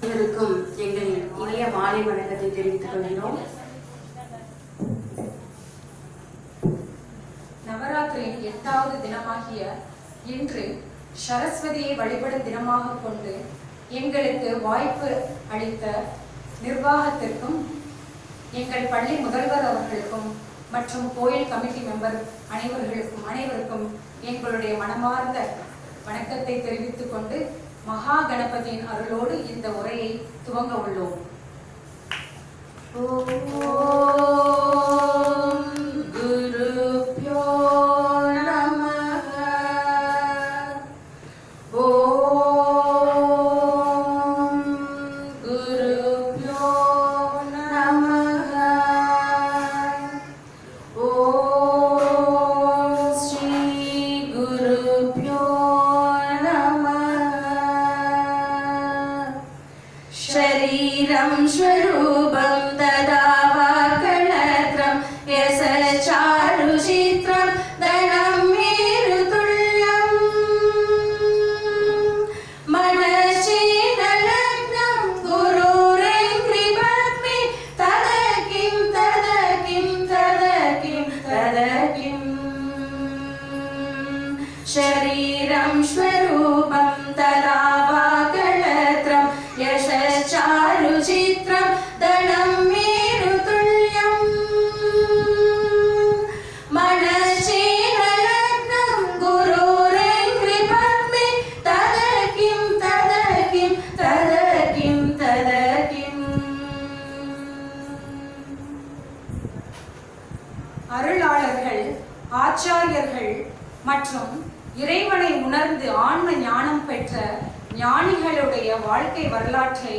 அனைவருக்கும் எங்களின் இனிய மாலை வணக்கத்தை தெரிவித்துக் கொள்கிறோம். நவராத்திரியின் 8வது தினமாகிய இன்று சரஸ்வதியை வழிபடும் தினமாக கொண்டு எங்களுக்கு வாய்ப்பு அளித்த நிர்வாகத்திற்கும் எங்கள் பள்ளி முதல்வர் அவர்களுக்கும் மற்றும் கோயில் கமிட்டி மெம்பர் அனைவருக்கும் எங்களுடைய மனமார்ந்த வணக்கத்தை தெரிவித்துக் கொண்டு மகா கணபதியின் அருளோடு இந்த உரையை துவங்க உள்ளோம். शरीरं स्वरूपं तदा वाक्कलत्रं यशचारुचित्रं धनं मेरुतुल्यं मनसेन लग्नं गुरुरेन्द्रिपद्मे तदकिं शरीरं स्वरूपं तदा वाक्कलत्रं यशचारुचित्रं धनं मेरुतुल्यं मनसेन लग्नं गुरुरेन्द्रिपद्मे तदकिं அருளாளர்கள், ஆச்சாரியர்கள் மற்றும் இறைவனை உணர்ந்து ஆன்ம ஞானம் பெற்ற ஞானிகளுடைய வாழ்க்கை வரலாற்றை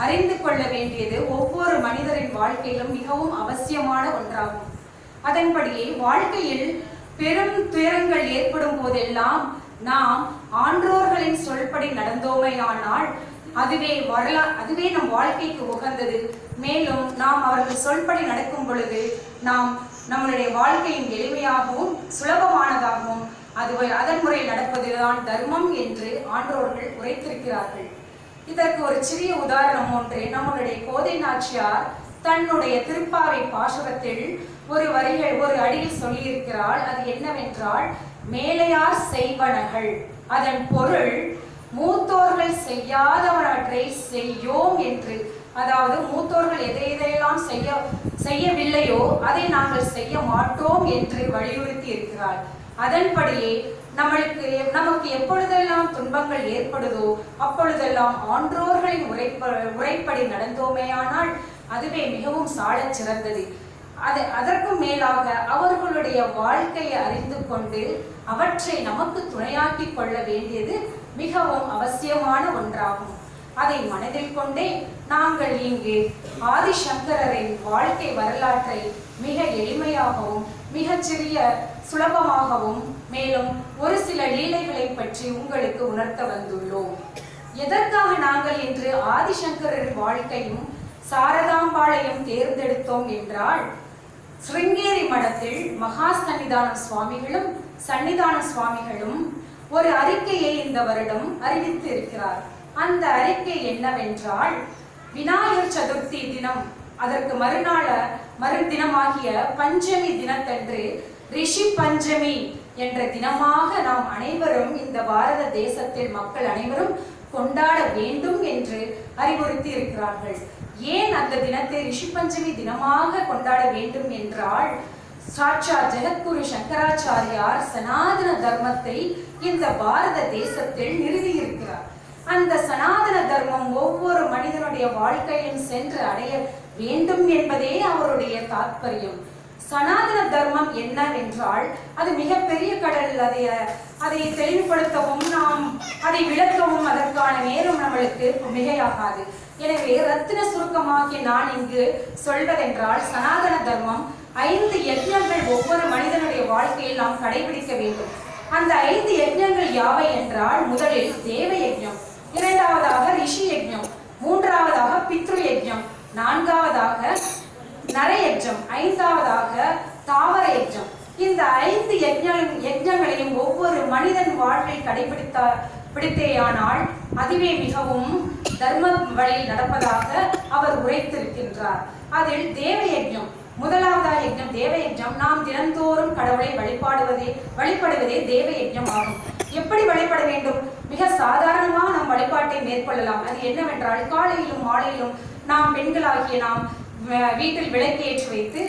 அறிந்து கொள்ள வேண்டியது ஒவ்வொரு மனிதரின் வாழ்க்கையிலும் மிகவும் அவசியமான ஒன்றாகும். அதன்படியே வாழ்க்கையில் பெரும் துயரங்கள் ஏற்படும் போதெல்லாம் நாம் ஆன்றோர்களின் சொல்படி நடந்தோமையானால் அதுவே நம் வாழ்க்கைக்கு உகந்தது. மேலும் நாம் அவர்கள் சொல்படி நடக்கும் பொழுது நாம் நம்மளுடைய வாழ்க்கையின் எளிமையாகவும் சுலபமானதாகவும் அதன் முறை நடப்பதுதான் தர்மம் என்று ஆன்றோர்கள் உரைத்திருக்கிறார்கள். இதற்கு ஒரு சிறிய உதாரணம் ஒன்று நம்மளுடைய கோதை நாச்சியார் தன்னுடைய திருப்பாவை பாசுரத்தில் ஒரு அடியில் சொல்லியிருக்கிறாள். அது என்னவென்றால், மேலையார் செய்வனகள், அதன் பொருள் மூத்தோர்கள் செய்யாதவற்றை செய்யோம் என்று. அதாவது மூத்தோர்கள் எதையெல்லாம் செய்யவில்லையோ அதை நாங்கள் செய்ய மாட்டோம் என்று வலியுறுத்தி இருக்கிறார். அதன்படியே நமக்கு எப்பொழுதெல்லாம் துன்பங்கள் ஏற்படுதோ அப்பொழுதெல்லாம் ஆன்றோர்களின் உரைப்படி நடந்தோமேயானால் அதுவே மிகவும் சாலச் சிறந்தது. அதற்கும் மேலாக அவர்களுடைய வாழ்க்கையை அறிந்து கொண்டு அவற்றை நமக்கு துணையாக்கி கொள்ள வேண்டியது மிகவும் அவசியமான ஒன்றாகும். அதை மனதில் கொண்டே நாங்கள் இங்கு ஆதிசங்கரரின் வாழ்க்கை வரலாற்றை மிக எளிமையாகவும் மிகச்சிறிய சுலபமாகவும் மேலும் ஒரு சில லீலைகளை பற்றி உங்களுக்கு உணர்த்த வந்துள்ளோம். எதற்காக நாங்கள் இன்று ஆதிசங்கரரின் வாழ்க்கையும் சாரதாம்பாளையம் தேர்ந்தெடுத்தோம் என்றால், சிருங்கேரி மடத்தில் மகா சன்னிதான சுவாமிகளும் ஒரு அறிக்கையை இந்த வருடம் அறிவித்து இருக்கிறார். அந்த அறிக்கை என்னவென்றால், விநாயகர் சதுர்த்தி தினம் அதற்கு மறுதினமாகிய பஞ்சமி தினத்தன்று ரிஷி பஞ்சமி என்ற தினமாக நாம் அனைவரும் இந்த பாரத தேசத்தில் மக்கள் அனைவரும் கொண்டாட வேண்டும் என்று அறிவுறுத்தி இருக்கிறார்கள். ஏன் அந்த தினத்தை ரிஷி பஞ்சமி தினமாக கொண்டாட வேண்டும் என்றால், சாட்சாத் ஜெகத்குரு சங்கராச்சாரியார் சனாதன தர்மத்தை இந்த பாரத தேசத்தில் நிறுவியிருக்கிறார். அந்த சனாதன தர்மம் ஒவ்வொரு மனிதனுடைய வாழ்க்கையிலும் சென்று அடைய வேண்டும் என்பதே அவருடைய தாற்பயம். சனாதன தர்மம் என்னவென்றால், அது மிகப்பெரிய கடல். அதை தெளிவுபடுத்தவும் நாம் அதை விளக்கவும் அதற்கான நேரம் நம்மளுக்கு மிகையாகாது. எனவே ரத்தின சுருக்கமாகி நான் இங்கு சொல்வதென்றால், சனாதன தர்மம் 5 யஜ்ஞங்கள் ஒவ்வொரு மனிதனுடைய வாழ்க்கையில் நாம் கடைபிடிக்க வேண்டும். அந்த 5 யஜ்ஞங்கள் யாவை என்றால், முதலில் தேவ யஜ்ஞம், இரண்டாவதாக ரிஷி யஜ்ஞம், மூன்றாவதாக பித்ரு யஜ்ஞம், நான்காவதாக நரயஜ்ஞம், ஐந்தாவதாக தாவர யஜ்ஞம். இந்த 5 யஜ்ஞங்களையும் ஒவ்வொரு மனிதன் வாழ்வில் கடைபிடித்தேயானால் அதுவே மிகவும் தர்ம வழியில் நடப்பதாக அவர் உரைத்திருக்கின்றார். அதில் தேவ யஜ்ஞம் முதலாவதாக யஜ்ஞம் தேவ யஜ்ஞம். நாம் தினந்தோறும் கடவுளை வழிபடுவதே தேவ யஜ்ஞம் ஆகும். எப்படி வழிபட வேண்டும்? மிக சாதாரணமாக நாம் வழிபாட்டை மேற்கொள்ளலாம். அது என்னவென்றால், காலையிலும் மாலையிலும் நாம் பெண்களாகிய நாம் வீட்டில் விளக்கேற்றி வைத்து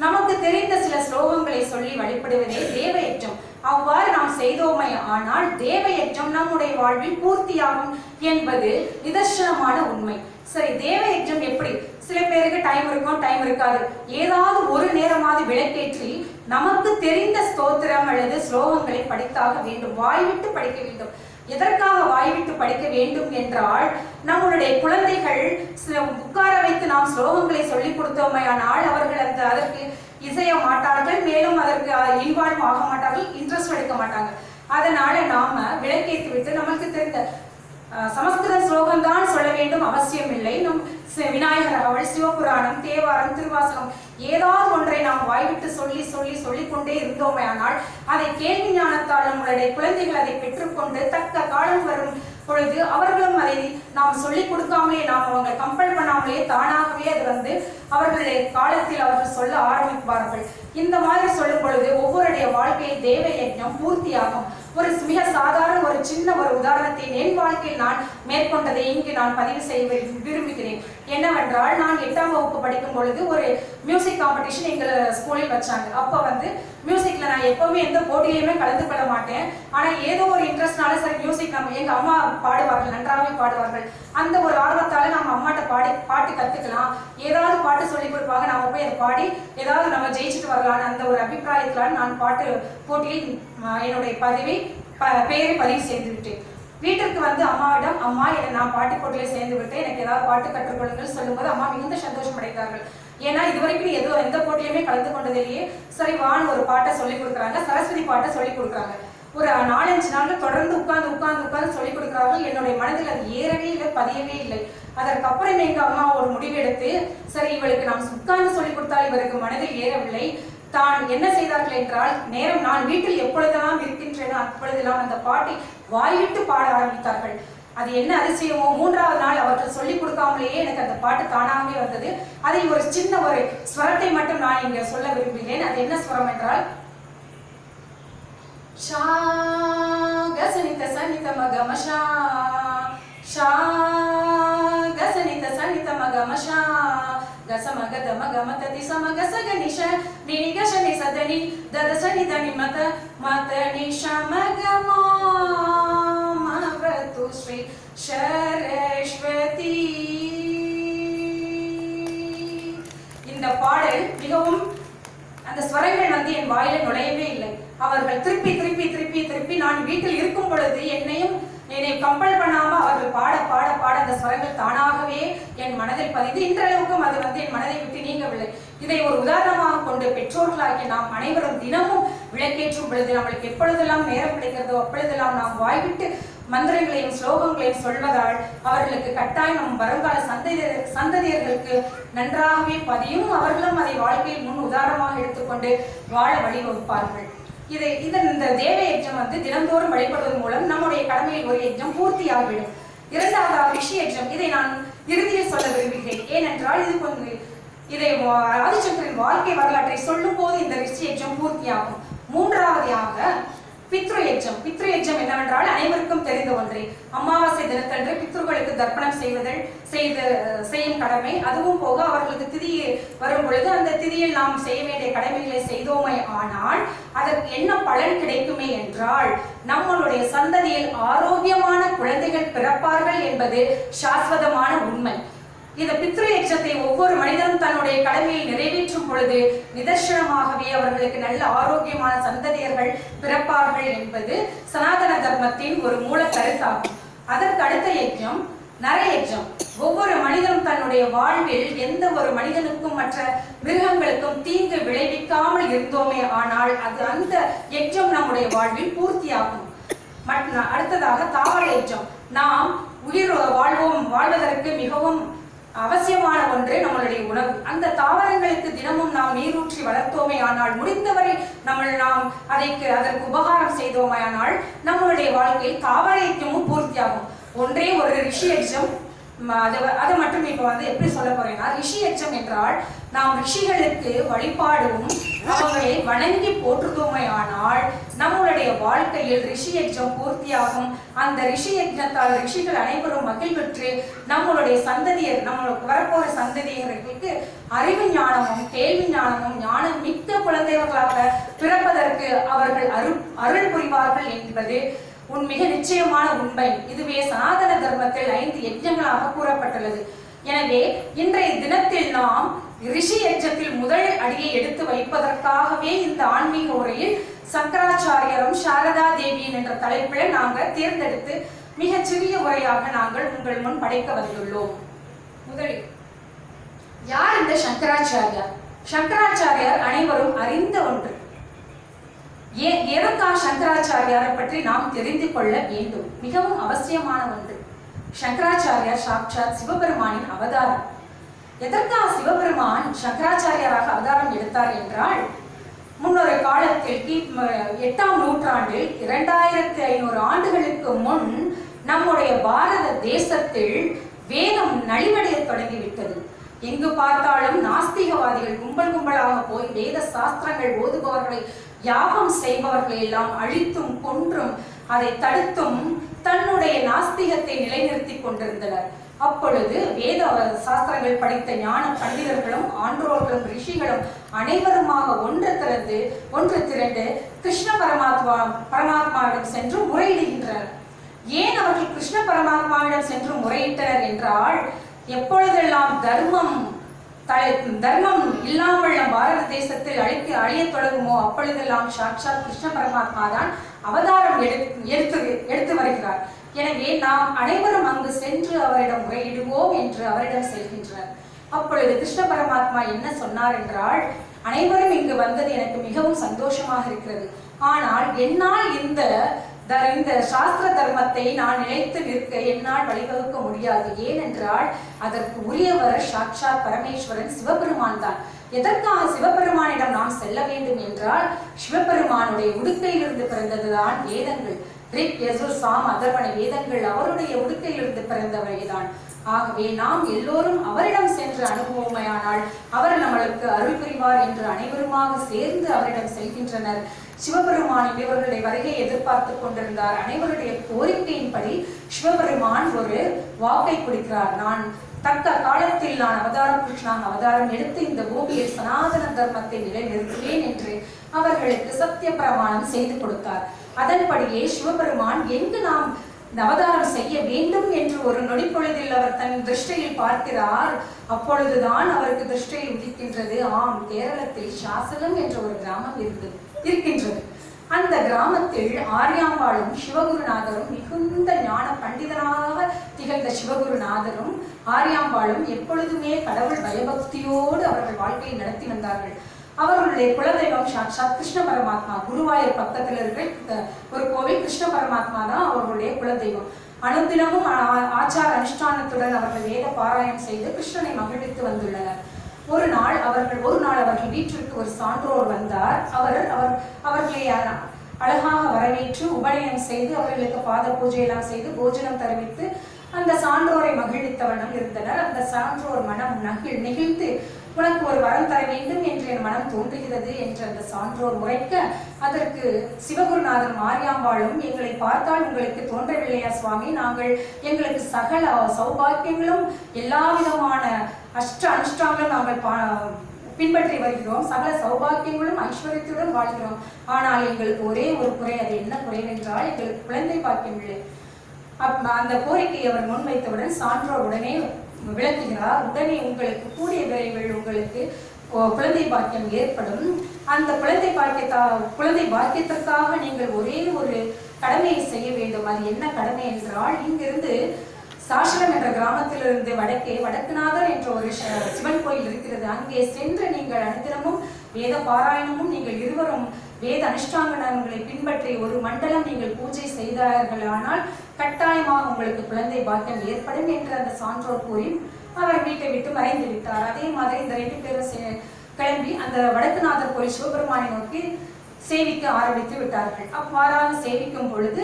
நமக்கு தெரிந்த சில ஸ்லோகங்களை சொல்லி வழிபடுவதே தேவ யஜ்ஞம். அவ்வாறு நாம் செய்தோமே ஆனால் தேவ யஜ்ஞம் நம்முடைய வாழ்வில் பூர்த்தியாகும் என்பது நிதர்சனமான உண்மை. சரி, தேவ யஜ்ஞம் எப்படி? சில பேருக்கு டைம் இருக்கும், டைம் இருக்காது. ஏதாவது ஒரு நேரமாவது விளக்கேற்றி நமக்கு தெரிந்த ஸ்தோத்திரம் அல்லது ஸ்லோகங்களை படித்தாக வேண்டும். வாய்விட்டு படிக்க வேண்டும். எதற்காக வாய்விட்டு படிக்க வேண்டும் என்றால், நம்மளுடைய குழந்தைகள் உட்கார வைத்து நாம் ஸ்லோகங்களை சொல்லிக் கொடுத்தோமையானால் அவர்கள் அதற்கு இசைய மாட்டார்கள், மேலும் அதற்கு இன்வால்வ் ஆக மாட்டார்கள், இன்ட்ரெஸ்ட் எடுக்க மாட்டாங்க. அதனால நாம விளக்கேற்றி விட்டு நமக்கு தெரிந்த சமஸ்கிருத ஸ்லோகம் தான் சொல்ல வேண்டும் அவசியம் இல்லை. நம் விநாயகர் அவள், சிவபுராணம், தேவாரம், திருவாசகம் ஏதாவது ஒன்றை நாம் வாய்விட்டு சொல்லிக் கொண்டே இருந்தோமே ஆனால் அதை கேள்வி ஞானத்தால் நம்மளுடைய குழந்தைகள் அதை பெற்றுக்கொண்டு தக்க காலம் வரும் பொழுது அவர்களும் அதை நாம் சொல்லிக் கொடுக்காமலே, நாம் அவங்க கம்பல் பண்ணாமலே தானாகவே அது அவர்களுடைய காலத்தில் அவர்கள் சொல்ல ஆரம்பிப்பார்கள். இந்த மாதிரி சொல்லும் பொழுது ஒவ்வொருடைய வாழ்க்கையில் தேவ யஜ்ஞம் பூர்த்தியாகும். ஒரு மிக சாதாரண ஒரு சின்ன ஒரு உதாரணத்தை என் வாழ்க்கையில் நான் மேற்கொண்டதை இங்கு நான் பதிவு செய்ய விரும்புகிறேன். என்னவென்றால், நான் 8ஆம் வகுப்பு படிக்கும் பொழுது ஒரு மியூசிக் காம்படிஷன் எங்கள் ஸ்கூலில் வச்சாங்க. அப்போ மியூசிக்ல நான் எப்பவுமே எந்த போட்டியிலையுமே கலந்து கொள்ள மாட்டேன். ஆனா ஏதோ ஒரு இன்ட்ரெஸ்ட்னால சரி மியூசிக் எங்க அம்மா பாடுவார்கள், நன்றாகவே பாடுவார்கள். அந்த ஒரு ஆர்வத்தால நம்ம அம்மாட்ட பாட்டு கத்துக்கலாம், ஏதாவது பாட்டு சொல்லி கொடுப்பாங்க, நாம போய் அதை பாடி ஏதாவது நம்ம ஜெயிச்சுட்டு வரலான்னு அந்த ஒரு அபிப்பிராயத்திலான நான் பாட்டு போட்டியில் என்னுடைய பெயரை பதிவு செய்து விட்டேன். வீட்டிற்கு அம்மாவிடம், அம்மா நான் பாட்டு போட்டியில சேர்ந்து விட்டேன், எனக்கு ஏதாவது பாட்டு கற்றுக்கொள்ளுங்கள் சொல்லும்போது அம்மா மிகுந்த சந்தோஷம் அடைந்தார்கள். ஏன்னா இதுவரைக்கும் எந்த போட்டியுமே கலந்து கொண்டதிலேயே சரி வான் ஒரு பாட்டை சொல்லி கொடுக்குறாங்க, சரஸ்வதி பாட்டை சொல்லி கொடுக்குறாங்க. ஒரு 4-5 நாட்கள் தொடர்ந்து உட்கார்ந்து சொல்லி கொடுக்குறார்கள். என்னுடைய மனதில் அது ஏறவே இல்லை, பதியவே இல்லை. அதற்கப்புறம் எங்க அம்மா ஒரு முடிவெடுத்து, சரி இவளுக்கு நாம் உட்கார்ந்து சொல்லி கொடுத்தால் இவருக்கு மனதில் ஏறவில்லை. தான் என்ன செய்தார்கள் என்றால், நேரம் நான் வீட்டில் எப்பொழுதெல்லாம் இருக்கின்றேனோ அப்பொழுதெல்லாம் அந்த பாட்டை வாய்விட்டு பாட ஆரம்பித்தார்கள். அது என்ன அதிசயமோ, 3ஆவது நாள் அவர்கள் சொல்லிக் கொடுக்காமலேயே எனக்கு அந்த பாட்டு தானாகவே வந்தது. அதை ஒரு சின்ன ஒரு ஸ்வரத்தை மட்டும் நான் இங்க சொல்ல விரும்புகிறேன். அது என்ன ஸ்வரம் என்றால், ஷா கசனித சனித மகமஷா, ஷா கசனித சனித மகமஷா, கசமக தமக மததி சமக சகனிஷ நினி கஷனி சதனி ததசனி தனி மத மத நிஷமகமா மவது ஸ்ரீ சரஸ்வதி. இந்த பாடல் மிகவும் அந்த ஸ்வரங்கள் என் வாயில நுழையவே இல்லை. அவர்கள் திருப்பி நான் வீட்டில் இருக்கும் பொழுது என்னை கம்பல் பண்ணாம அவர்கள் பாட அந்த ஸ்வரங்கள் தானாகவே என் மனதில் பதிந்து இன்றளவுக்கும் அது என் மனதை விட்டு நீங்கவில்லை. இதை ஒரு உதாரணமாக கொண்டு பெற்றோர்களாகிய நாம் அனைவரும் தினமும் விளக்கேற்றும் பொழுது நம்மளுக்கு எப்பொழுதெல்லாம் நேரம் கிடைக்கிறதோ அப்பொழுதெல்லாம் நாம் வாய்விட்டு மந்திரங்களையும் ஸ்லோகங்களையும் சொல்வதால் அவர்களுக்கு கட்டாயம் நம் வருங்கால சந்ததியர்களுக்கு நன்றாகவே பதியும். அவர்களும் அதை வாழ்க்கையில் முன் உதாரணமாக எடுத்துக்கொண்டு வாழ வழிவகுப்பார்கள். இந்த தேவ யஜ்ஞம் தினந்தோறும் வழிபடுவதன் மூலம் நம்முடைய கடமையில் ஒரு யஜ்ஞம் பூர்த்தியாகிவிடும். 2வது ரிஷி யஜ்ஞம். இதை நான் இறுதியில் சொல்ல விரும்புகிறேன். ஏனென்றால் இதை ஆதிசங்கரின் வாழ்க்கை வரலாற்றை சொல்லும் போது இந்த ரிஷி யஜ்ஞம் பூர்த்தியாகும். 3ஆவதாக பித்ரு யஜ்ஞம். பித்ரு யஜ்ஞம் என்னவென்றால் அனைவருக்கும் தெரிந்த ஒன்றே. அமாவாசை தினத்தன்று பித்ருக்களுக்கு தர்ப்பணம் செய்யும் கடமை. அதுவும் போக அவர்களுக்கு திதி வரும் பொழுது அந்த திதியில் நாம் செய்ய வேண்டிய கடமைகளை செய்தோமே ஆனால் அதற்கு என்ன பலன் கிடைக்குமே என்றால், நம்மளுடைய சந்ததியில் ஆரோக்கியமான குழந்தைகள் பிறப்பார்கள் என்பது சாஸ்வதமான உண்மை. இந்த பித்ரு யஜ்ஞத்தை ஒவ்வொரு மனிதனும் தன்னுடைய கடமையில் நிறைவேற்றும் பொழுது நிதர்சனமாகவே அவர்களுக்கு நல்ல ஆரோக்கியமான சந்ததியர்கள் பிறப்பார்கள் என்பது சனாதன தர்மத்தின் ஒரு மூல கருத்தாகும். அதற்கு அடுத்த யஜ்ஞம் நர யஜ்ஞம். ஒவ்வொரு மனிதனும் தன்னுடைய வாழ்வில் எந்த ஒரு மனிதனுக்கும் மற்ற மிருகங்களுக்கும் தீங்கு விளைவிக்காமல் இருந்தோமே ஆனால் அந்த யஜ்ஞம் நம்முடைய வாழ்வில் பூர்த்தியாகும். அடுத்ததாக தாவர யஜ்ஞம். நாம் உயிர் வாழ்வதற்கு மிகவும் அவசியமான ஒன்று நம்மளுடைய உணவு. அந்த தாவரங்களுக்கு தினமும் நாம் நீரூற்றி வளர்த்தோமே ஆனால், முடிந்தவரை நாம் அதற்கு உபகாரம் செய்தோமே ஆனால் நம்மளுடைய வாழ்க்கையில் தாவர யஜ்ஞமும் பூர்த்தியாகும். ஒன்றே ஒரு ரிஷி யஜ்ஞம் அதை மட்டும் இப்போ எப்படி சொல்ல போறேன்னா, ரிஷி எச்சம் என்றால் நாம் ரிஷிகளுக்கு வழிபாடும் அவர்களை வணங்கி போற்றுதோமையானால் நம்மளுடைய வாழ்க்கையில் ரிஷி யஜ்ஞம் பூர்த்தியாகும். அந்த ரிஷி யஜ்ஞத்தால் ரிஷிகள் அனைவரும் மகிழ்வுற்று நம்மளுடைய சந்ததியர், நம்மளுக்கு வரப்போற சந்ததியர்களுக்கு அறிவு ஞானமும் கேள்வி ஞானமும் ஞானம் மிக்க குழந்தைகளாக பிறப்பதற்கு அவர்கள் அருள் புரிவார்கள் என்பது மிக நிச்சயமான உண்மை. இதுவே சனாதன தர்மத்தில் 5 யஜ்ஞங்களாக கூறப்பட்டுள்ளது. எனவே இன்றைய தினத்தில் நாம் ரிஷி யஜ்ஞத்தில் முதல் அடியை எடுத்து வைப்பதற்காகவே இந்த ஆன்மீக உரையில் சங்கராச்சாரியரும் சாரதா தேவியின் என்ற தலைப்பில் நாங்கள் தேர்ந்தெடுத்து மிகச் சிறிய உரையாக நாங்கள் உங்கள் முன் படைக்க வந்துள்ளோம். முதலில் யார் இந்த சங்கராச்சாரியார்? சங்கராச்சாரியார் அனைவரும் அறிந்த ஒன்று. எதற்காக சங்கராச்சாரியாரை பற்றி நாம் தெரிந்து கொள்ள வேண்டும்? மிகவும் அவசியமான ஒன்று. சங்கராச்சாரியார் சாட்சாத் சிவபெருமானின் அவதாரம். எதற்காக சிவபெருமான் சங்கராச்சாரியாராக அவதாரம் எடுத்தார் என்றால், முன்னொரு காலத்தில் 8ஆம் நூற்றாண்டில் 2500 ஆண்டுகளுக்கு முன் நம்முடைய பாரத தேசத்தில் வேதம் நலிவடைய தொடங்கிவிட்டது. எங்கு பார்த்தாலும் நாஸ்திகவாதிகள் கும்பல் கும்பலாக போய் வேத சாஸ்திரங்கள் ஓதுபவர்களை, யாகம் செய்பவர்களை எல்லாம் அழித்தும் கொன்றும் அதை தடுத்தும் தன்னுடைய நாஸ்திகத்தை நிலைநிறுத்தி கொண்டிருந்தனர். அப்பொழுது வேத சாஸ்திரங்கள் படித்த ஞான பண்டிதர்களும் ஆன்றோர்களும் ரிஷிகளும் அனைவருமாக ஒன்று திரண்டு கிருஷ்ண பரமாத்மாவிடம் சென்று முறையிடுகின்றனர். ஏன் அவர்கள் கிருஷ்ண பரமாத்மாவிடம் சென்று முறையிட்டனர் என்றால், எப்பொழுதெல்லாம் தர்மம் இல்லாமல் நம் பாரத தேசத்தில் அழிய தொடங்குமோ அப்பொழுதெல்லாம் சாட்சாத் கிருஷ்ண பரமாத்மா தான் அவதாரம் எடுத்து வருகிறார். எனவே நாம் அனைவரும் அங்கு சென்று அவரிடம் முறையிடுவோம் என்று அவரிடம் செல்கின்றனர். அப்பொழுது கிருஷ்ண பரமாத்மா என்ன சொன்னார் என்றால், அனைவரும் இங்கு வந்தது எனக்கு மிகவும் சந்தோஷமாக இருக்கிறது. ஆனால் என்னால் இந்த சாஸ்திர தர்மத்தை நான் நிலைத்து நிற்க என்னால் வழிவகுக்க முடியாது. ஏனென்றால் அதற்கு உரியவர் சாட்சாத் பரமேஸ்வரன் சிவபெருமான் தான். எதற்காக சிவபெருமானிடம் நாம் செல்ல வேண்டும் என்றால், சிவபெருமானுடைய உடுக்கையிலிருந்து பிறந்ததுதான் வேதங்கள். ரிக், யஜுர், சாம், அதர்வண வேதங்கள் அவருடைய உடுக்கையிலிருந்து பிறந்தவைதான். ஆகவே நாம் எல்லோரும் அவரிடம் சென்று அனுபவமையானால் அவர் நம்மளுக்கு அருள் புரிவார் என்று அனைவருமாக சேர்ந்து அவரிடம் செல்கின்றனர். சிவபெருமான் இவர்களுடைய வருகை எதிர்பார்த்து கொண்டிருந்தார். அனைவருடைய கோரிக்கையின்படி சிவபெருமான் ஒரு வாக்கை கொடுக்கிறார். நான் தக்க காலத்தில் நான் அவதாரம் எடுத்து இந்த பூமியில் சனாதன தர்மத்தை நிலைநிறுத்துவேன் என்று அவர்களுக்கு சத்திய பிரமாணம் செய்து கொடுத்தார். அதன்படியே சிவபெருமான் எங்கு நாம் அவதாரம் செய்ய வேண்டும் என்று ஒரு நொடிப்பொழுதில் அவர் தன் திருஷ்டியில் பார்க்கிறார். அப்பொழுதுதான் அவருக்கு திருஷ்டியில் உதிக்கின்றது, ஆம், கேரளத்தில் சாசலம் என்ற ஒரு கிராமம் இருக்கின்றது. அந்த கிராமத்தில் ஆரியாம்பாளும் சிவகுருநாதரும், மிகுந்த ஞான பண்டிதனாக திகழ்ந்த சிவகுருநாதரும் ஆரியாம்பாளும் எப்பொழுதுமே கடவுள் பயபக்தியோடு அவர்கள் வாழ்க்கையை நடத்தி வந்தார்கள். அவர்களுடைய குலதெய்வம் சாட்சாத் கிருஷ்ண பரமாத்மா. குருவாயூர் பக்கத்தில் இருக்கிற ஒரு கோவில் கிருஷ்ண பரமாத்மா தான் அவர்களுடைய குலதெய்வம். அனுதினமும் ஆச்சார அனுஷ்டானத்துடன் அவர்கள் வேத பாராயணம் செய்து கிருஷ்ணனை மகிழ்வித்து வந்துள்ளனர். ஒரு நாள் அவர்கள் வீட்டிற்கு ஒரு சான்றோர் வந்தார். அவர்களை அழகாக வரவேற்று உபநயனம் செய்து அவர்களுக்கு பாத பூஜை எல்லாம் செய்து போஜனம் தருவித்து அந்த சான்றோரை மகிழ்வித்த வண்ணம் இருந்தனர். அந்த சான்றோர் மனம் நெகிழ்ந்து, உனக்கு ஒரு வரம் தர வேண்டும் என்று என் மனம் தோன்றுகிறது என்று அந்த சான்றோர் உரைக்க, அதற்கு சிவகுருநாதன் மாரியாம்பாளும், எங்களை பார்த்தால் உங்களுக்கு தோன்றவில்லையா சுவாமி? நாங்கள் எங்களுக்கு சகல சௌபாக்கியங்களும் எல்லா விதமான அனுஷ்டாங்களும் நாங்கள் பின்பற்றி வருகிறோம். சகல சௌபாக்கியங்களும் ஐஸ்வர்யத்துடன் வாழ்கிறோம். ஆனால் எங்களுக்கு ஒரே ஒரு குறை. அது என்ன குறைவென்றால், எங்களுக்கு குழந்தை பாக்கியம் இல்லை. அந்த கோரிக்கையை அவர் முன்வைத்தவுடன் சான்றோர் உடனே விளக்குகிறார். உடனே உங்களுக்கு கூடிய விரைவில் உங்களுக்கு குழந்தை பாக்கியம் ஏற்படும். அந்த குழந்தை பாக்கியத்திற்காக நீங்கள் ஒரே ஒரு கடமையை செய்ய வேண்டும். அது என்ன கடமை என்றால், இங்கிருந்து சாசனம் என்ற கிராமத்திலிருந்து வடக்குநாதர் என்ற ஒரு சிவன் கோயில் இருக்கிறது. அங்கே சென்று நீங்கள் அனுதினமும் வேத பாராயணமும் நீங்கள் இருவரும் வேத அனுஷ்டானங்களை பின்பற்றி ஒரு மண்டலம் நீங்கள் பூஜை செய்தார்களானால் கட்டாயமாக உங்களுக்கு குழந்தை பாக்கியம் ஏற்படும் என்று அந்த சான்றோர் கூறி அவர் வீட்டை விட்டு மறைந்து விட்டார். அதே மாதிரி இந்த 2 பேரும் கிளம்பி அந்த வடக்குநாதர் கோயில் சிவபெருமானை நோக்கி சேவிக்க ஆரம்பித்து விட்டார்கள். அவ்வாறாக சேவிக்கும் பொழுது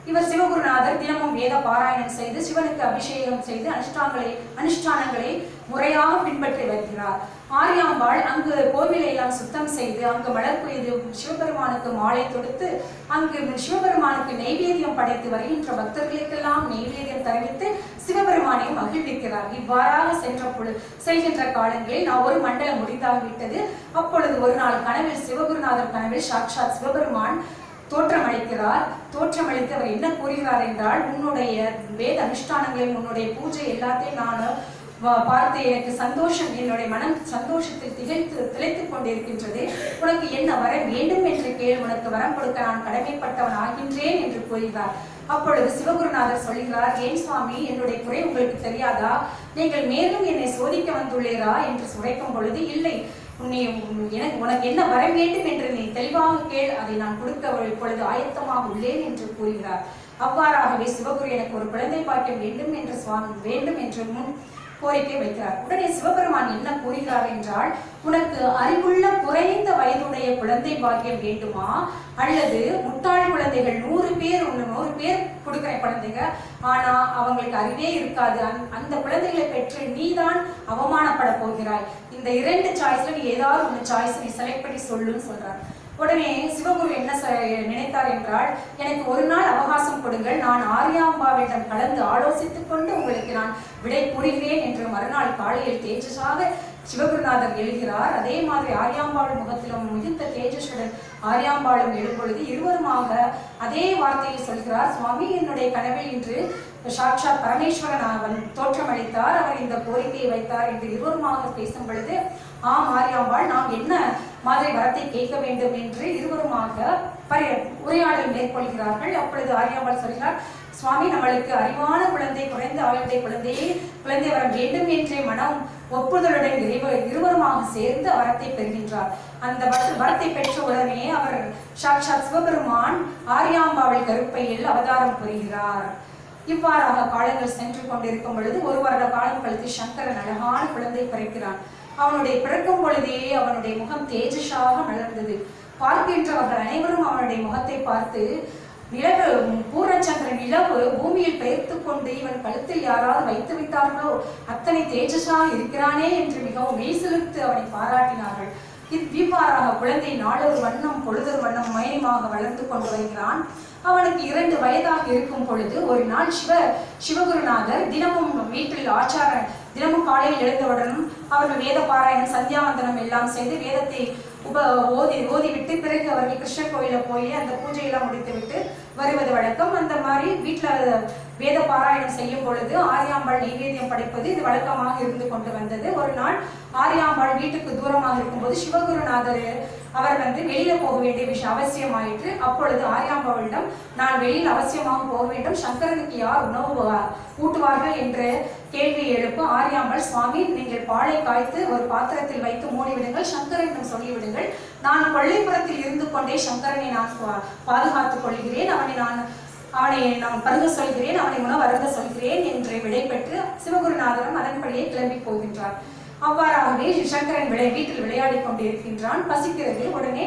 இவர் சிவகுருநாதர் தினமும் வேத பாராயணம் செய்து சிவனுக்கு அபிஷேகம் செய்து அனுஷ்டானங்களை முறையாக பின்பற்றி வருகிறார். ஆரியாம்பாள் அங்கு கோவிலை எல்லாம் சுத்தம் செய்து அங்கு மலர் கொய்து சிவபெருமானுக்கு மாலை தொடுத்து அங்கு சிவபெருமானுக்கு நெய்வேத்தியம் படைத்து வருகின்ற பக்தர்களுக்கெல்லாம் நெய்வேத்தியம் தெரிவித்து சிவபெருமானை மகிழ்விக்கிறார். இவ்வாறாக செல்கின்ற காலங்களில் நான் ஒரு மண்டலம் முடிந்தாகிவிட்டது. அப்பொழுது ஒரு நாள் கனவில் சிவகுருநாதர் கனவில் சாட்சாத் சிவபெருமான் தோற்றமளிக்கிறார். தோற்றமளித்து அவர் என்ன கூறுகிறார் என்றால், உன்னுடைய வேத அனுஷ்டானங்களையும் உன்னுடைய பூஜை எல்லாத்தையும் நான் பார்த்து எனக்கு சந்தோஷம், என்னுடைய மனம் சந்தோஷத்தில் திளைத்துக் கொண்டிருக்கின்றது. உனக்கு என்ன வர வேண்டும் என்று கேள், உனக்கு வரம் கொடுக்க நான் கடமைப்பட்டவன் ஆகின்றேன் என்று கூறுகிறார். அப்பொழுது சிவகுருநாதர் சொல்கிறார், ஏன் சுவாமி, என்னுடைய குறை உங்களுக்கு தெரியாதா? நீங்கள் மேலும் என்னை சோதிக்க வந்துள்ளீரா என்று உரைக்கும் பொழுது, இல்லை, உனக்கு என்ன வர வேண்டும் என்று நீ தெளிவாக கேள், அதை நான் கொடுக்க இப்பொழுது ஆயத்தமாக உள்ளேன் என்று கூறுகிறார். அவ்வாறாகவே சிவகுரு எனக்கு ஒரு குழந்தை பாக்கியம் வேண்டும் என்று வேண்டும் என்று முன் கோரிக்கை வைக்கிறார். உடனே சிவபெருமான் என்ன கூறுகிறார் என்றால், உனக்கு அறிவுள்ள குறைந்த வயதுடைய குழந்தை பாக்கியம் வேண்டுமா, அல்லது முட்டாள் குழந்தைகள் 100 பேர் கொடுக்கிற குழந்தைங்க, ஆனா அவங்களுக்கு அறிவே இருக்காது, அந்த குழந்தைகளை பெற்று நீதான் அவமானப்பட போகிறாய். இந்த 2 சாய்ஸ்ல நீ ஏதாவது ஒன்று சாய்ஸ் நீ செலக்ட் பண்ணி சொல்லுன்னு சொல்றார். உடனே சிவகுரு என்ன நினைத்தார் என்றால், எனக்கு ஒரு நாள் அவகாசம் கொடுங்கள், நான் ஆரியாம்பாவிடம் கலந்து ஆலோசித்துக் கொண்டு உங்களுக்கு நான் விடை கூறுகிறேன் என்று மறுநாள் காலையில் தேஜஸாக சிவகுருநாதர் எழுகிறார். அதே மாதிரி ஆரியாம்பாள் முகத்திலும் மிகுந்த தேஜஸுடன் ஆரியாம்பாளும் எழும்பொழுது இருவருமாக அதே வார்த்தையை சொல்கிறார், சுவாமி, என்னுடைய கனவில் இன்று சாட்சாத் பரமேஸ்வரன் அவன் தோற்றமளித்தார், அவர் இந்த கோரிக்கையை வைத்தார் என்று இருவருமாக பேசும் பொழுது, ஆம் ஆரியாம்பாள், நாம் என்ன மாதிரி வரத்தை கேட்க வேண்டும் என்று இருவருமாக உரையாடல் மேற்கொள்கிறார்கள். அப்பொழுது ஆரியாம்பாள் சொல்கிறார், சுவாமி, நம்மளுக்கு அறிவான குழந்தை, குறைந்த ஆயுடைய குழந்தை வர வேண்டும் என்றே மனம் ஒப்புதலுடன் இருவருமாக சேர்ந்து வரத்தை பெறுகின்றார். அந்த வரத்தை பெற்ற உடனே அவர் சாட்சாத் சிவபெருமான் ஆரியாம்பாள் கருப்பையில் அவதாரம் புரிகிறார். இவ்வாறாக காலங்கள் சென்று கொண்டிருக்கும் பொழுது 1 வருட காலம் கழித்து சங்கரன் அழகான குழந்தை பிறக்கிறான். அவனுடைய பிறக்கும் பொழுதே அவனுடைய முகம் தேஜஸாக மலர்ந்தது. பார்க்கின்றவர்கள் அனைவரும் அவனுடைய முகத்தை பார்த்து, நிலவு பூர்ணச்சந்திர நிலவு பூமியில் பெயர்த்து கொண்டு இவன் கழுத்தில் யாராவது வைத்து விட்டார்களோ, அத்தனை தேஜஸாக இருக்கிறானே என்று மிகவும் மெய்சிலுத்து அவனை பாராட்டினார்கள். இவ்வாறாக குழந்தை நாளொரு வண்ணம் பொழுதொரு வண்ணம் மயமாக வளர்ந்து கொண்டு வருகிறான். அவனுக்கு 2 வயதாக இருக்கும் பொழுது ஒரு நாள் சிவகுருநாதர் தினமும் வீட்டில் தினமும் காலையில் எழுந்தவுடனும் அவர்கள் வேத பாராயணம் சந்தியாவந்தனம் எல்லாம் செய்து வேதத்தை ஓதிவிட்டு பிறகு அவர்கள் கிருஷ்ணர் கோயில போய் அந்த பூஜையெல்லாம் முடித்து விட்டு வருவது வழக்கம். அந்த மாதிரி வீட்டில் வேத பாராயணம் செய்யும் பொழுது ஆரியாம்பாள் நெய்வேத்தியம் படைப்பது இது வழக்கமாக இருந்து கொண்டு வந்தது. ஒரு நாள் ஆரியாம்பாள் வீட்டுக்கு தூரமாக இருக்கும்போது சிவகுருநாதர் அவர் வெளியில போக வேண்டிய விஷயம் அவசியமாயிற்று. அப்பொழுது ஆரியாம்பாளிடம், நான் வெளியில் அவசியமாக போக வேண்டும், சங்கரனுக்கு யார் உணவு ஊட்டுவார்கள் என்ற கேள்வியை எழுப்ப ஆரியாம்பாள், சுவாமி, நீங்கள் பாலை காய்த்து ஒரு பாத்திரத்தில் வைத்து மூடிவிடுங்கள், சங்கரனிடம் சொல்லிவிடுங்கள், நான் கொல்லைப்புறத்தில் இருந்து கொண்டே சங்கரனை நான் பாதுகாத்துக் கொள்கிறேன், அவனை நான் பருக சொல்கிறேன், அவனை உணவு அருந்த சொல்கிறேன் என்று விடை பெற்று சிவகுருநாதரும் அதன்படியே கிளம்பி போகின்றார். அவ்வாறாகவே சங்கரன் வீட்டில் விளையாடி கொண்டிருக்கின்றான். பசிக்கிறது. உடனே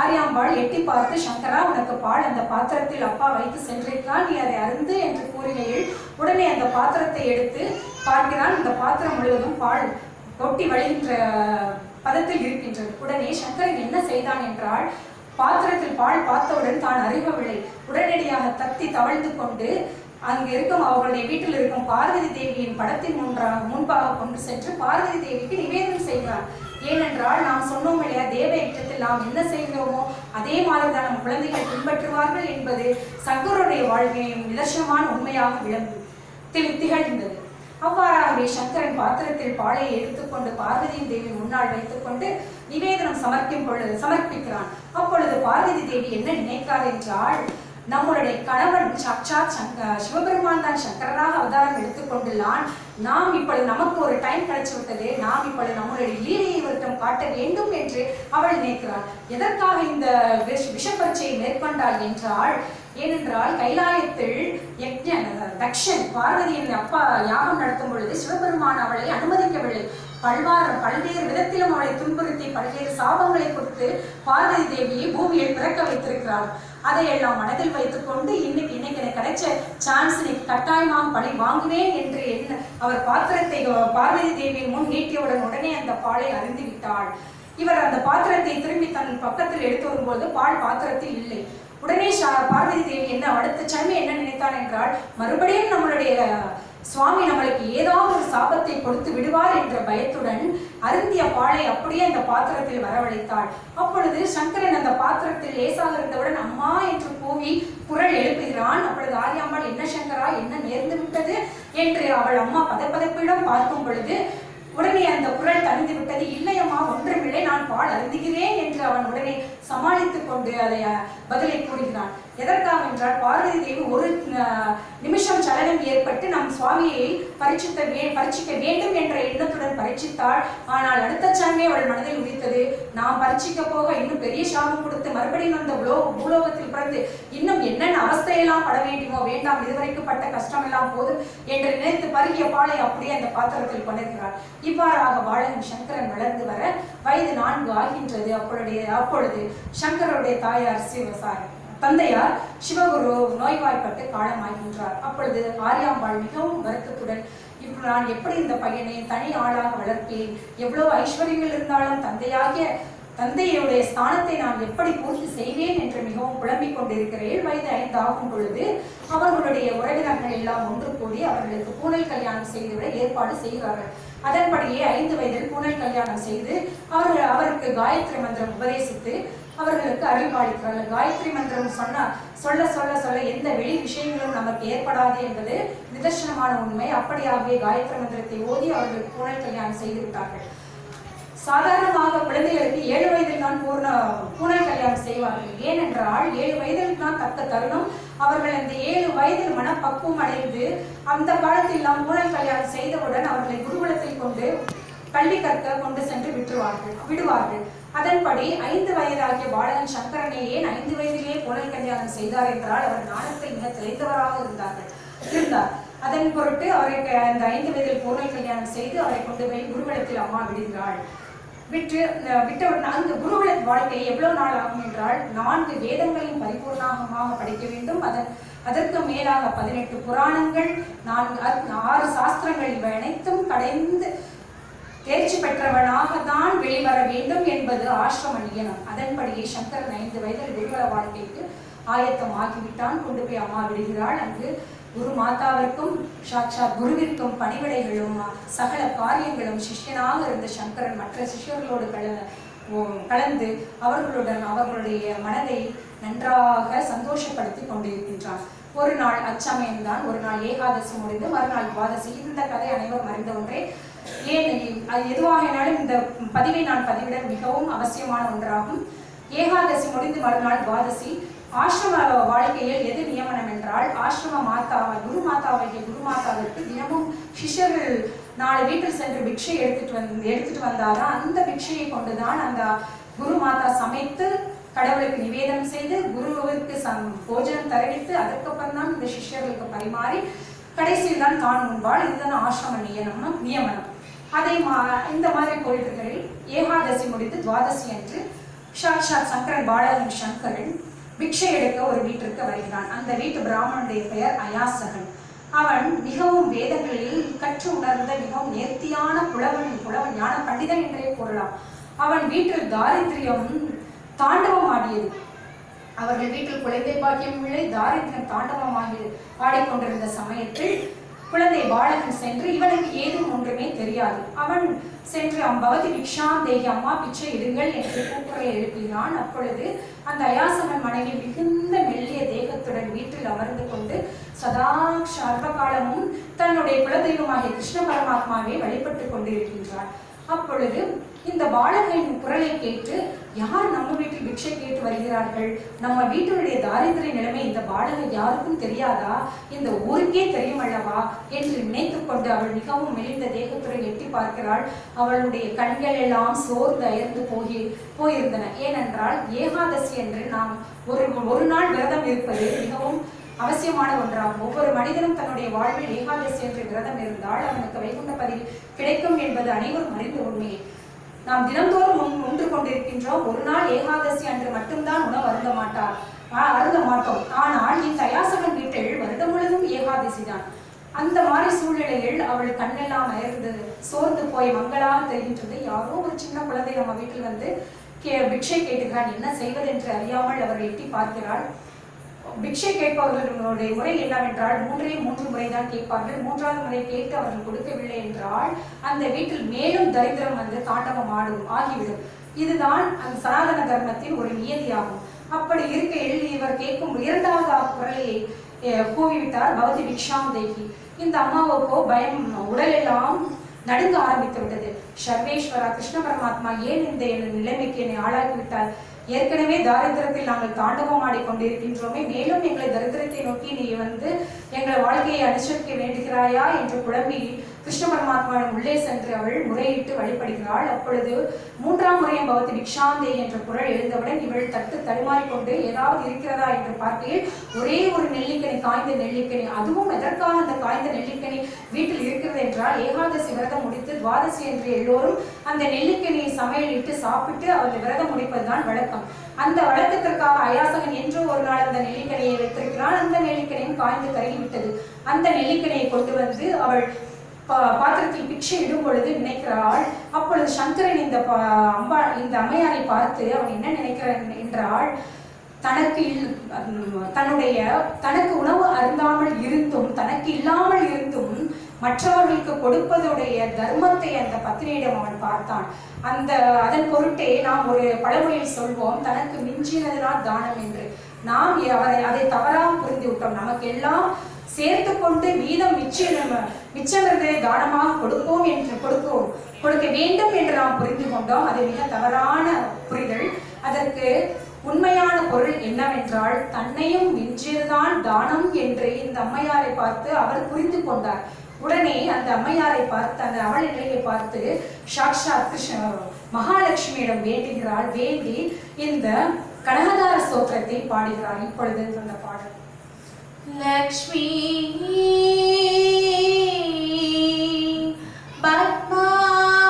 ஆரியாம்பாள் எட்டி பார்த்து, சங்கரா, உனக்கு பால் அந்த பாத்திரத்தில் அப்பா வைத்து சென்றிருக்கிறான், நீ அதை அருந்து என்று கூறுகையில் உடனே அந்த பாத்திரத்தை எடுத்து பார்க்கிறான். இந்த பாத்திரம் முழுவதும் பால் கொட்டி வழிகின்ற பதத்தில் இருக்கின்றது. உடனே சங்கரன் என்ன செய்தான் என்றால், பாத்திரத்தில் பால் பார்த்தவுடன் தான் அறிவவில்லை. உடனடியாக தத்தி தவழ்ந்து கொண்டு அங்கு இருக்கும் அவர்களுடைய வீட்டில் இருக்கும் பார்வதி தேவியின் படத்தின் முன்பாக கொண்டு சென்று பார்வதி தேவிக்கு நிவேதனம் செய்கிறார். ஏனென்றால் நாம் சொன்னோம் இல்லையா, தேவ யஜ்ஞத்தில் நாம் என்ன செய்கிறோமோ அதே மாதிரிதான் நம் குழந்தைகள் பின்பற்றுவார்கள் என்பது சங்கருடைய வாழ்க்கையின் நிதர்சனமான உண்மையாக திகழ்ந்தது. அவ்வாறாகவே சங்கரன் பாத்திரத்தில் பாலை எடுத்துக்கொண்டு பார்வதி தேவி முன்னால் வைத்துக் கொண்டு நிவேதனம் சமர்ப்பிக்கிறான். அப்பொழுது பார்வதி தேவி என்ன நினைக்கிறார் என்றால், நம்மளுடைய கணவன் சாட்சாத் சிவபெருமான் தான் சங்கரராக அவதாரம் எடுத்துக்கொண்டுள்ளான், நாம் இப்பொழுது நமக்கு ஒரு டைம் கிடைச்சு விட்டது, நாம் இப்பொழுது நம்மளுடைய லீலையை வருத்தம் காட்ட வேண்டும் என்று அவள் நினைக்கிறாள். எதற்காக இந்த விஷப்பரீட்சையை மேற்கொண்டாள் என்றால், ஏனென்றால் கைலாயத்தில் தக்ஷன் பார்வதியின் அப்பா யாகம் நடத்தும் பொழுது சிவபெருமான் அவளை அனுமதிக்கவில்லை. பல்வேறு விதத்திலும் அவளை துன்புறுத்தி பல்வேறு சாபங்களை கொடுத்து பார்வதி தேவியை பூமியில் பிறக்க வைத்திருக்கிறாள். அதையெல்லாம் மனதில் வைத்துக்கொண்டு இன்னைக்கு எனக்கு கிடைச்ச சான்ஸ் இன்னைக்கு கட்டாயமாக பழி வாங்குவேன் என்று அவர் பாத்திரத்தை பார்வதி தேவியின் முன் நீட்டியவுடன் உடனே அந்த பாலை அருந்தி விட்டாள். இவர் அந்த பாத்திரத்தை திரும்பி தன் பக்கத்தில் எடுத்து வரும்போது பால் பாத்திரத்தில் இல்லை. உடனே பார்வதி தேவி அடுத்த சன்மை என்ன நினைத்தான் என்றால், மறுபடியும் நம்மளுடைய சுவாமி நம்மளுக்கு ஏதாவது ஒரு சாபத்தை கொடுத்து விடுவார் என்ற பயத்துடன் அருந்திய பாலை அப்படியே அந்த பாத்திரத்தில் வரவழைத்தாள். அப்பொழுது சங்கரன் அந்த பாத்திரத்தில் லேசாக இருந்தவுடன் அம்மா என்று கூவி குரல் எழுப்புகிறான். அப்பொழுது ஆரியாம்பாள், என்ன சங்கரா, என்ன நேர்ந்து விட்டது என்று அவள் அம்மா பதப்பதப்பிடம் பார்க்கும் பொழுது உடனே அந்த குரல் தணிந்து விட்டது. இல்லையம்மா, ஒன்றுமில்லை, நான் பால் அருந்துகிறேன் என்று அவன் உடனே சமாளித்துக் கொண்டு அதை பதிலை கூறுகிறான். எதற்காக என்றால், பார்வதி தேவி ஒரு நிமிஷம் சலனம் ஏற்பட்டு நம் சுவாமியை பரீட்சிக்க வேண்டும் என்ற எண்ணத்துடன் பரீட்சித்தாள். ஆனால் அடுத்த சமயம் அவள் மனதில் உதித்தது, நாம் பரீட்சிக்க போக இன்னும் பெரிய சாபம் கொடுத்து மறுபடியும் அந்த பூலோகத்தில் பிறந்து இன்னும் என்னென்ன அவஸ்தையெல்லாம் பட வேண்டுமோ, வேண்டாம், இதுவரைக்கும் பட்ட கஷ்டம் எல்லாம் போதும் என்று நினைத்து பருகிய பாலை அப்படியே அந்த பாத்திரத்தில் கொண்டிருக்கிறாள். இவ்வாறாக பாலகன் சங்கரன் வளர்ந்து வர வயது 4 ஆகின்றது. அப்பொழுது சங்கரருடைய தந்தையார் சிவகுரு நோய்வாய்ப்பட்டு காலமாகின்றார். அப்பொழுது ஆரியாம்பாள் மிகவும் வருத்தத்துடன், இப்ப நான் எப்படி இந்த பையனை தனி ஆளாக வளர்ப்பேன், எவ்வளவு ஐஸ்வர்யங்கள் இருந்தாலும் தந்தையுடைய ஸ்தானத்தை நான் எப்படி பூர்த்தி செய்வேன் என்று மிகவும் புலம்பிக் கொண்டிருக்கிறேன். வயது 5 ஆகும் பொழுது அவர்களுடைய உறவினர்கள் எல்லாம் ஒன்று கூடி அவர்களுக்கு பூனல் கல்யாணம் செய்துவிட ஏற்பாடு செய்கிறார்கள். அதன்படியே 5 வயதில் பூனல் கல்யாணம் செய்து அவருக்கு காயத்ரி மந்திரம் உபதேசித்து அவர்களுக்கு அருள்பாலிக்கிறார்கள். காயத்ரி மந்திரம் சொல்ல சொல்ல சொல்ல எந்த வெளி விஷயங்களும் நமக்கு ஏற்படாது என்பது நிதர்சனமான உண்மை. அப்படியாகவே காயத்ரி மந்திரத்தை ஓதி அவர்கள் பூனல் கல்யாணம் செய்து விட்டார்கள். சாதாரணமாக குழந்தைகளுக்கு 7 வயதில் தான் பூனல் கல்யாணம் செய்வார்கள். ஏனென்றால் 7 வயதில் தான் தக்க தருணம். அவர்கள் அந்த 7 வயதில் மனப்பக்குவம் அடைந்து அந்த காலத்தில் நாம் பூனல் கல்யாணம் செய்தவுடன் அவர்களை குருகுலத்தில் கொண்டு கல்வி கற்க கொண்டு சென்று விடுவார்கள். அதன்படி 5 வயதாகிய பாலகன் சங்கரனை ஏன் 5 வயதிலேயே பூனல் கல்யாணம் செய்தார் என்றால், அவர் ஞானத்தில் மிக திளைத்தவராக இருந்தார். அதன் பொருட்டு அவருக்கு அந்த 5 வயதில் பூனல் கல்யாணம் செய்து அவரை கொண்டு போய் குருகுலத்தில் அம்மா விடுகிறாள். விட்டவுடன் அந்த குருகுல வாழ்க்கை எவ்வளவு நாள் ஆகும் என்றால், 4 வேதங்களையும் பரிபூர்ணமாக படிக்க வேண்டும். அதற்கு மேலாக 18 புராணங்கள், 6 சாஸ்திரங்கள், இவை அனைத்தும் கடைந்து தேர்ச்சி பெற்றவனாக தான் வெளிவர வேண்டும் என்பது ஆசிரம நியமம். அதன்படியே சங்கரன் 5 வயதில் குருகுல வாழ்க்கைக்கு ஆயத்தம் ஆகிவிட்டான். கொண்டு போய் அம்மா விடுகிறாள். அங்கு குரு மாதாவிற்கும் சாட்சாத் குருவிற்கும் பணிவிடைகளும் சகல காரியங்களும் சிஷ்யனாக இருந்த சங்கரன் மற்ற சிஷ்யர்களோடு கலந்து அவர்களுடைய மனதை நன்றாக சந்தோஷப்படுத்தி கொண்டிருக்கின்றான். ஒரு நாள் அச்சமயம்தான், ஒரு நாள் ஏகாதசி முடிந்து மறுநாள் துவாதசி. இந்த கதை அனைவரும் அறிந்த ஒன்றே. அது எதுவாகினாலும் இந்த பதிவை நான் பதிவிட மிகவும் அவசியமான ஒன்றாகும். ஏகாதசி முடிந்து மறுநாள் துவாதசி. ஆசிரம வாழ்க்கையில் எது நியமனம் என்றால், ஆசிரம குருமாதாவிற்கு தினமும் சிஷ்யர்கள் 4 வீட்டில் சென்று பிக்ஷை எடுத்துட்டு வந்தாதான் அந்த பிக்ஷையை கொண்டுதான் அந்த குருமாதா சமைத்து கடவுளுக்கு நிவேதனம் செய்து குருவிற்கு போஜனம் தரவித்து அதற்கப்புறம் தான் இந்த சிஷ்யர்களுக்கு பரிமாறி கடைசியில் தான் தான் உண்பாள். இதுதான் ஆசிரம நியமனம். இந்த மாதிரி கோயில்களில் ஏகாதசி முடித்து துவாதசி அன்று சாட்சாத் சங்கரன் பாலகன் சங்கரன் பிக்ஷை எடுக்க ஒரு வீட்டிற்கு வருகிறான். அந்த வீட்டு பிராமணனுடைய பெயர் அயாசகன். அவன் மிகவும் வேதங்களில் கற்று உணர்ந்த மிகவும் நேர்த்தியான புலவன் ஞான பண்டிதன் என்றே கூறலாம். அவன் வீட்டில் தாரித்ரியம் தாண்டவம் ஆடியது. அவர்கள் வீட்டில் குழந்தை பாக்கியம் இல்லை, தாரித்ரியம் தாண்டவமாகி ஆடிக்கொண்டிருந்த சமயத்தில் குழந்தை பாலகன் சென்று, இவனுக்கு ஏதும் ஒன்றுமே தெரியாது, அவன் சென்று அம்பவதி பிக்ஷாம் தேகி, அம்மா பிச்சை இடுங்கள் என்று கூக்குரலை எழுப்பினான். அப்பொழுது அந்த அயாசகன் மனைவி மிகுந்த மெல்லிய தேகத்துடன் வீட்டில் அமர்ந்து கொண்டு சதா சர்வ காலமும் தன்னுடைய குலதெய்வமாகிய கிருஷ்ண பரமாத்மாவை வழிபட்டு கொண்டிருக்கின்றார். அப்பொழுது இந்த பாலகனின் குரலை கேட்டு, யார் நம்ம வீட்டில் பிக்ஷை கேட்டு வருகிறார்கள், நம்ம வீட்டினுடைய தாரித்திரிய நிலைமை இந்த பாலகன் யாருக்கும் தெரியாதா, இந்த ஊருக்கே தெரியும் அல்லவா என்று நினைத்துக் கொண்டு அவள் மிகவும் மெலிந்த தேகத்துடன் எட்டி பார்க்கிறாள். அவளுடைய கண்கள் எல்லாம் சோர்ந்து அயர்ந்து போயிருந்தன. ஏனென்றால் ஏகாதசி என்று நாம் ஒரு நாள் விரதம் இருப்பது மிகவும் அவசியமான ஒன்றாகும். ஒவ்வொரு மனிதனும் தன்னுடைய வாழ்வில் ஏகாதசி என்று விரதம் இருந்தால் அவனுக்கு வைகுண்ட பதவி கிடைக்கும் என்பது அனைவரும் அறிந்த உண்மையே. நாம் தினந்தோறும் ஒன்று கொண்டிருக்கின்றோம். ஒரு நாள் ஏகாதசி அன்று மட்டும்தான் உணவு அருந்த மாட்டார். அருந்த மாட்டோம். ஆனால் இந்த யாசகன் வீட்டில் வருடம் முழுவதும் ஏகாதசி தான். அந்த மாதிரி சூழ்நிலையில் அவள் கண்ணெல்லாம் அயர்ந்தது, சோர்ந்து போய் மங்களாக தெரிகின்றது. யாரோ ஒரு சின்ன குழந்தை நம்ம வீட்டில் வந்து பிக்ஷை கேட்டுக்கிறான். என்ன செய்வதென்று அறியாமல் அவர் எட்டி பார்க்கிறாள். பிக்ஷை கேட்பவர்களுடைய முறை என்னவென்றால் 3 முறை தான் கேட்பார்கள். 3வது முறை கேட்டு அவர்கள் கொடுக்கவில்லை என்றால் அந்த வீட்டில் மேலும் தரித்திரம் வந்து தாண்டவம் ஆகிவிடும். இதுதான் அந்த சனாதன தர்மத்தின் ஒரு நியதியாகும். அப்படி இருக்கையில் இவர் கேட்கும் 2வது குரலை கூவிவிட்டார், பவதி பிக்ஷாம் தேகி. இந்த அம்மாவுக்கோ பயம், உடலெல்லாம் நடுங்க ஆரம்பித்து விட்டது. சர்வேஸ்வரா, கிருஷ்ண பரமாத்மா ஏன் இந்த நிலைமைக்கு என்னை ஆளாக்கிவிட்டார்? ஏற்கனவே தாரித்திரத்தில் நாங்கள் தாண்டவம் ஆடிக்கொண்டிருக்கின்றோமே, மேலும் எங்களை தரித்திரத்தை நோக்கி நீ வந்து எங்கள் வாழ்க்கையை அனுசரிக்க வேண்டுகிறாயா என்று குழம்பி கிருஷ்ண பரமாத்மாவின் உள்ளே சென்று அவள் முறையிட்டு வழிபடுகிறாள். அப்பொழுது 3ஆம் முறையும் பவதி பிக்ஷாந்தே என்ற குரல் எழுந்தவுடன் இவள் தடுமாறிக்கொண்டு ஏதாவது இருக்கிறதா என்று பார்க்கையில் ஒரே ஒரு நெல்லிக்கனி, காய்ந்த நெல்லிக்கனி. அதுவும் எதற்காக அந்த காய்ந்த நெல்லிக்கனி வீட்டில் இருக்கிறது என்றால், ஏகாதசி விரதம் முடித்து துவாதசி என்று எல்லோரும் அந்த நெல்லிக்கனியை சமையலிட்டு சாப்பிட்டு அந்த விரதம் முடிப்பதுதான் வழக்கம். அந்த வழக்கத்திற்காக அயாசகன் என்று ஒரு நாள் அந்த நெல்லிக்கனியை வைத்திருக்கிறான். அந்த நெல்லிக்கனியும் காய்ந்து கருகிவிட்டது. அந்த நெல்லிக்கனியை கொண்டு வந்து அவள் பாத்திரத்தில் பிக்ஷை இடும் பொழுது நினைக்கிறாள். அப்பொழுது சங்கரன் இந்த அம்மையாரை பார்த்து அவன் என்ன நினைக்கிறான் என்றால், தனக்கு உணவு அருந்தாமல் இருந்தும் தனக்கு இல்லாமல் இருந்தும் மற்றவர்களுக்கு கொடுப்பதுடைய தர்மத்தை அந்த பத்தினியிடம் அவன் பார்த்தான். அதன் பொருட்டே நாம் ஒரு பழமொழியில் சொல்வோம், தனக்கு மிஞ்சினதுதான் தானம் என்று. நாம் அதை தவறாக புரிந்து விட்டோம். நமக்கு எல்லாம் சேர்த்து கொண்டு மீதம் மிச்சமிருந்ததை தானமாக கொடுப்போம் என்று கொடுக்க வேண்டும் என்று நாம் புரிந்து கொண்டோம். அது மிக தவறான புரிதல். அதற்கு உண்மையான பொருள் என்னவென்றால், தன்னையும் மிஞ்சியதுதான் தானம் என்று இந்த அம்மையாரை பார்த்து அவர் புரிந்து கொண்டார். உடனே அந்த அம்மையாரை பார்த்து, அந்த அவள் நிலையை பார்த்து சாக்ஷாத் மகாலட்சுமியிடம் வேண்டுகிறாள். வேண்டி இந்த கனகதார ஸ்தோத்திரத்தை பாடுகிறார். இப்பொழுது அந்த பாடல். லக்ஷ்மி பத்மாலயா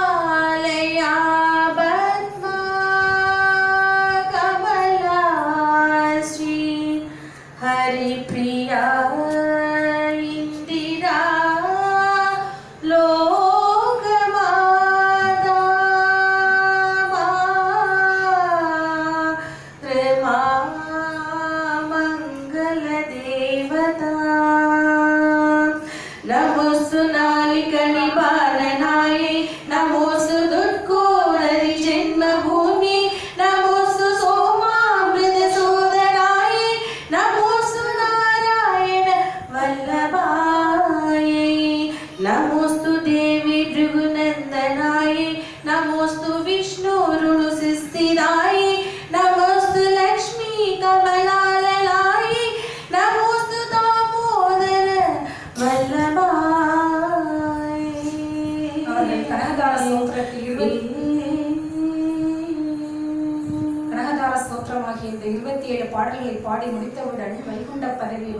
பத்மா கமலா ஸ்ரீ ஹரிப்ரியா இந்திரா லோகமாதா மாத்ருமா மங்கள தேவதா நமோஸ்து நாலிகனி பாலனாயே நமோஸ்து துர்கோரரி ஜென்மபூமி நமோஸ்து சோமாமிருத சோதராயே நமோஸ்து நாராயண வல்லபாயே நமோஸ்து தேவி பிருகுநந்தனாயே நமோஸ்து விஷ்ணு ருணுசிஸ்திராயே நமோஸ்து லக்ஷ்மி கமலாலலாயே நமோஸ்து தாமோதர வல்லபாயே. அவர்கள் கனகதார ஸ்தோத்திரமாகிய இந்த 27 பாடல்களை பாடி முடித்தவுடன் வைகுண்ட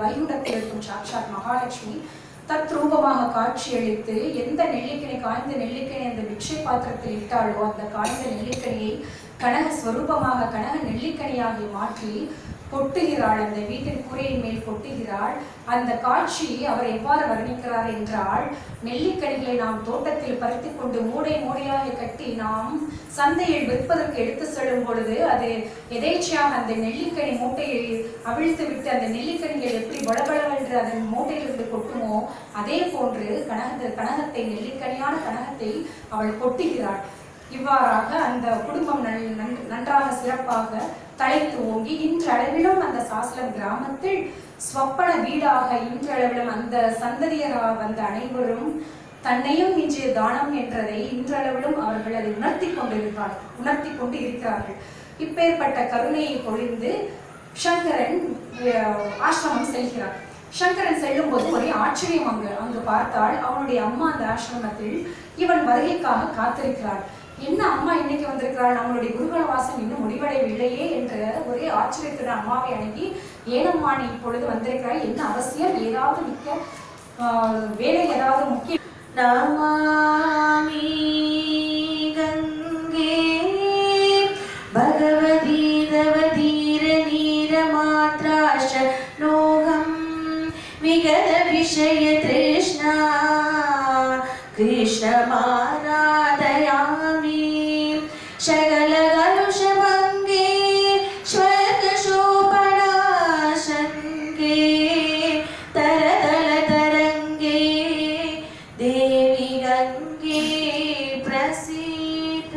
வைகுண்டத்தில் இருக்கும் சாட்சாத் மகாலட்சுமி தத்ரூபமாக காட்சியளித்து எந்த நெல்லிக்கனி, காய்ந்த நெல்லிக்கனி அந்த பிக்ஷை பாத்திரத்தில் இட்டாளோ அந்த காய்ந்த நெல்லிக்கனியை கனக ஸ்வரூபமாக கனக நெல்லிக்கனியாகி மாற்றி கொட்டுகிறாள். அந்த வீட்டின் கூரையின் மேல் கொட்டுகிறாள். அந்த காட்சி அவர் எவ்வாறு வர்ணிக்கிறார் என்றால், நெல்லிக்கனிகளை நாம் தோட்டத்தில் பறித்து கொண்டு மூடை மூடையாக கட்டி நாம் சந்தையில் விற்பதற்கு எடுத்து செல்லும் பொழுது அது எதேச்சையாக அந்த நெல்லிக்கனி மூட்டையை அவிழ்த்து விட்டு அந்த நெல்லிக்கனிகள் எப்படி பளபளவென்று அதன் மூட்டையிலிருந்து கொட்டுமோ அதே போன்று கனகத்தை நெல்லிக்கனியான கனகத்தை அவள் கொட்டுகிறாள். இவ்வாறாக அந்த குடும்பம் நன்றாக சிறப்பாக தலைத்து ஓங்கி இன்றளவிலும் அந்த சாஸ்லம் கிராமத்தில் ஸ்வப்பன வீடாக இன்றளவிலும் அந்த சந்ததியராக வந்த அனைவரும் தன்னையும் மிஞ்சிய தானம் என்றதை இன்றளவிலும் அவர்கள் அதை உணர்த்தி கொண்டு இருக்கிறார்கள். இப்பேற்பட்ட கருணையை பொழிந்து சங்கரன் ஆசிரமம் செல்கிறார். சங்கரன் செல்லும் போது ஒரே ஆச்சரியம். அங்கு பார்த்தால் அவனுடைய அம்மா அந்த ஆசிரமத்தில் இவன் வருகைக்காக காத்திருக்கிறாள். என்ன அம்மா இன்னைக்கு வந்திருக்கிறாள், நம்மளுடைய குருகுல வாசம் இன்னும் முடிவடையவில்லையே என்ற ஒரே ஆச்சரியத்துடன் அம்மாவை அணுகி, ஏனம்மா நீ இப்பொழுது வந்திருக்கிறாய், என்ன அவசியம், ஏதாவது மிக்க வேலை ஏதாவது முக்கிய நமாமி கங்கே பகவதி தவதீர நீர மாத पुरुषमाराधयामि सकलकलुषभङ्गे स्वर्गशोभनाशङ्के तरतलतरङ्गे देवी गङ्गे प्रसीद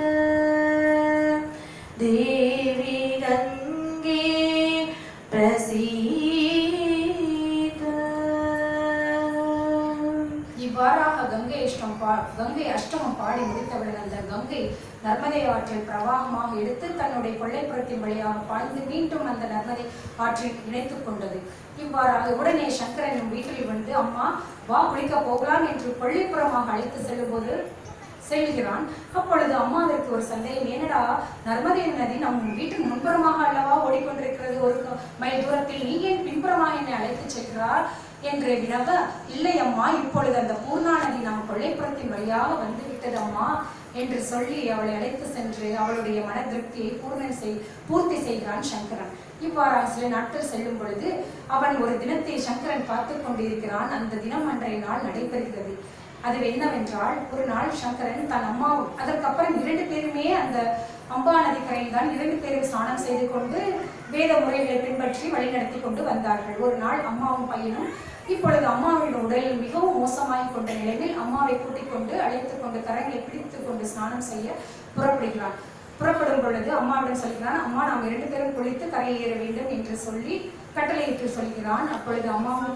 देवी गङ्गे प्रसीद. இவ்வாறாக கங்கை அஷ்டமம் பாடி முடித்தவுடன் அந்த கங்கை நர்மதை ஆற்றில் பிரவாகமாக எடுத்து தன்னுடைய கொள்ளைப்புறத்தின் வழியாக பாய்ந்து மீண்டும் அந்த நர்மதை ஆற்றில் இணைத்துக் கொண்டது. இவ்வாறாக உடனே சங்கரன் வீட்டில் வந்து அம்மா வா குளிக்க போகலாம் என்று கொள்ளைப்புறமாக அழைத்து செல்கிறான். அப்பொழுது அம்மாவிற்கு ஒரு சந்தேகம், ஏனடா நர்மதை நதி நம் வீட்டின் முன்புறமாக அல்லவா ஓடிக்கொண்டிருக்கிறது, ஒரு மைல் தூரத்தில், நீ ஏன் பின்புறமாக என்னை அழைத்து செல்கிறார் என்று வினவ, இல்லை அம்மா, இப்பொழுது அந்த பூர்ணா நதி நம் கொள்ளைப்புறத்தின் வழியாக வந்து விட்டது அம்மா என்று சொல்லி அவளை அழைத்து சென்று அவளுடைய மன திருப்தியை பூர்த்தி செய்கிறான் சங்கரன். இவ்வாறாக சில நாட்கள் செல்லும் பொழுது அவன் ஒரு தினத்தை சங்கரன் பார்த்து கொண்டிருக்கிறான். அந்த தினம் அன்றைய நாள் நடைபெறுகிறது. அது என்னவென்றால், ஒரு நாள் சங்கரன் தன் அம்மாவும், அதற்கப்புறம் 2 பேருமே அந்த அம்பா நதிக்கரையில் தான் 2 பேரும் ஸ்நானம் செய்து கொண்டு வேத முறைகளை பின்பற்றி வழிநடத்தி கொண்டு வந்தார்கள். ஒரு நாள் அம்மாவும் பையனும் இப்பொழுது அம்மாவின் உடல் மிகவும் மோசமாகி கொண்ட நிலையில் அம்மாவை கூட்டிக் கொண்டு அழைத்துக் கொண்டு கரங்களை பிடித்துக் கொண்டு ஸ்நானம் செய்ய புறப்படுகிறான். புறப்படும் பொழுது அம்மாவிடம் சொல்கிறான், அம்மா நாம் 2 பேரும் குளித்து கரையேற வேண்டும் என்று சொல்லி கட்டளையிட்டு சொல்கிறான். அப்பொழுது அம்மாவும்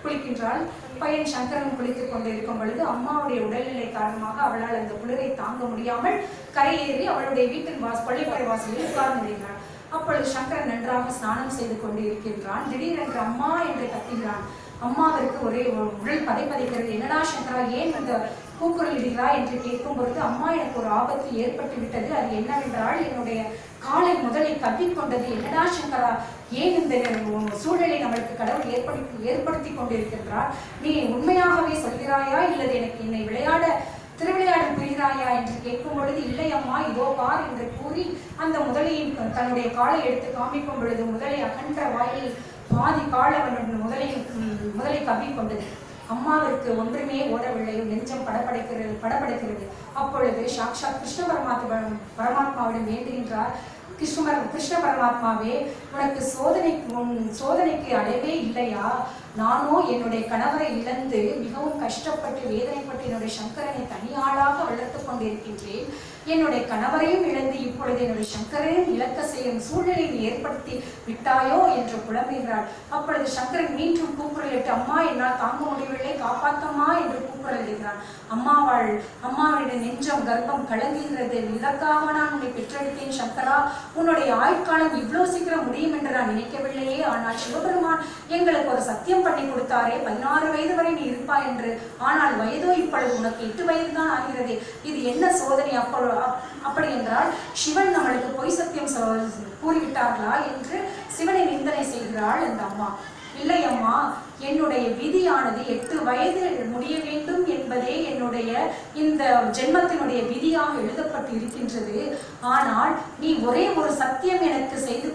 குளிக்கின்றாள். பையன் சங்கரன் குளித்துக் கொண்டு இருக்கும் பொழுது அம்மாவுடைய உடல்நிலை காரணமாக அவளால் அந்த குளிரை தாங்க முடியாமல் கரையேறி அவளுடைய வீட்டின் கொள்ளைப்பறை வாசலில் உட்கார்ந்து விடுகிறான். அப்பொழுது சங்கரன் நன்றாக ஸ்நானம் செய்து கொண்டு இருக்கின்றான். திடீரென்று அம்மா என்று கத்துகிறான். அம்மாவிற்கு ஒரே உடல் பதைக்கிறது. என்னடா சங்கரா, ஏன் இந்த கூக்குரல் இடுகிறாய் என்று கேட்கும் பொழுது, அம்மா எனக்கு ஒரு ஆபத்து ஏற்பட்டு விட்டது, அது என்னவென்றால் என்னுடைய காலை முதலை கவ்விக்கொண்டது. என்னடா சங்கரா, ஏன் இந்த சூழலை நம்மளுக்கு கடவுள் ஏற்படுத்தி கொண்டிருக்கின்றார், நீ உண்மையாகவே சொல்கிறாயா இல்லது எனக்கு என்னை திருவிளையாட புரிகிறாயா என்று கேட்கும் பொழுது, இல்லை அம்மா, இதோ பார் என்று கூறி அந்த முதலையின் தன்னுடைய காலை எடுத்து காமிக்கும் பொழுது முதலை அகன்ற வாயில் பாதி கால் அவனுடைய முதலை கவ்விக்கொண்டது. அம்மாவிற்கு ஒன்றுமே ஓடவில்லை. நெஞ்சம் படபடைக்கிறது. அப்பொழுது சாக்ஷாத் கிருஷ்ண பரமாத்மாவிடம் வேண்டுகின்றார். கிருஷ்ண பரமாத்மாவே, உனக்கு சோதனைக்கு அளவே இல்லையா? நானோ என்னுடைய கணவரை இழந்து மிகவும் கஷ்டப்பட்டு வேதனைப்பட்டு என்னுடைய சங்கரனை தனியாளாக வளர்த்து கொண்டிருக்கின்றேன். என்னுடைய கணவரையும் இழந்து இப்பொழுது என்னுடைய சங்கரையும் இழக்க செய்யும் சூழ்நிலையை ஏற்படுத்தி விட்டாயோ என்று புலம்புகிறாள். அப்பொழுது சங்கரன் மீண்டும் கூக்குரலிட்டு, அம்மா, என்னால் தாங்க முடியவில்லை, காப்பாத்தம்மா என்று கூக்குரலிடுகிறான். அம்மாவுடைய நெஞ்சம் கர்ப்பம் கலங்குகிறது. இதற்காக நான் உன்னை பெற்றெடுத்தேன் சங்கரா, உன்னுடைய ஆயுட்காலம் இவ்வளவு சீக்கிரம் முடியும் என்று நான் நினைக்கவில்லையே. ஆனால் சிவபெருமான் எங்களுக்கு ஒரு சத்தியம் பண்ணி கொடுத்தாரே, 16 வயது வரை நீ இருப்பாய் என்று. ஆனால் வயதோ இப்பொழுது உனக்கு 8 வயது தான் ஆகிறது. இது என்ன சோதனை? அப்படி என்றால் சிவன் நம்மளுக்கு பொய் சத்தியம் கூறிவிட்டார்களா என்று சிவனை நிந்தனை செய்கிறாள் அந்த அம்மா. இல்லை அம்மா, என்னுடைய விதியானது 8 வயது முடிய வேண்டும் என்பதே என்னுடைய இந்த ஜென்மத்தினுடைய விதியாக எழுதப்பட்டு இருக்கின்றது. ஆனால் நீ ஒரே ஒரு சத்தியம் எனக்கு செய்து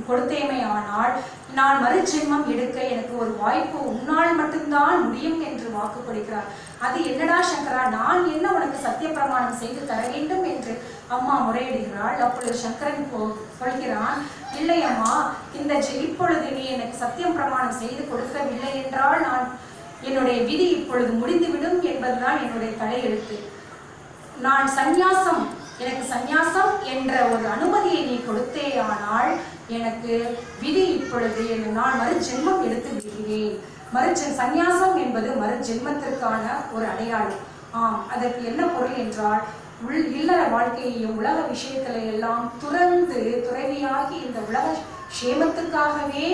கொடுத்தேமே, ஆனால் நான் மறுஜென்மம் எடுக்க எனக்கு ஒரு வாய்ப்பு உன்னால் மட்டும்தான் முடியும் என்று வாக்கு கொடுக்கிறார். அது என்னடா சங்கரா, நான் என்ன உனக்கு சத்திய பிரமாணம் செய்து தர வேண்டும் என்று அம்மா முறையிடுகிறாள். அப்பொழுது சங்கரன் சொல்கிறான், இல்லை அம்மா, இப்பொழுது நீ எனக்கு சத்தியம் பிரமாணம் செய்து கொடுக்கவில்லை என்றால் என்னுடைய விதி இப்பொழுது முடிந்துவிடும் என்பதுதான் என்னுடைய தலையெழுத்து. எனக்கு சந்நியாசம் என்ற ஒரு அனுமதியை நீ கொடுத்தே, ஆனால் எனக்கு விதி இப்பொழுது நான் மறுஜென்மம் எடுத்து விடுகிறேன். சந்நியாசம் என்பது மறுஜென்மத்திற்கான ஒரு அடையாளம். அதற்கு என்ன பொருள் என்றால், இல்லற வாழ்க்கையையும் உலக விஷயங்களை எல்லாம் துறவியாகி இந்த உலக சேமத்துக்காகவே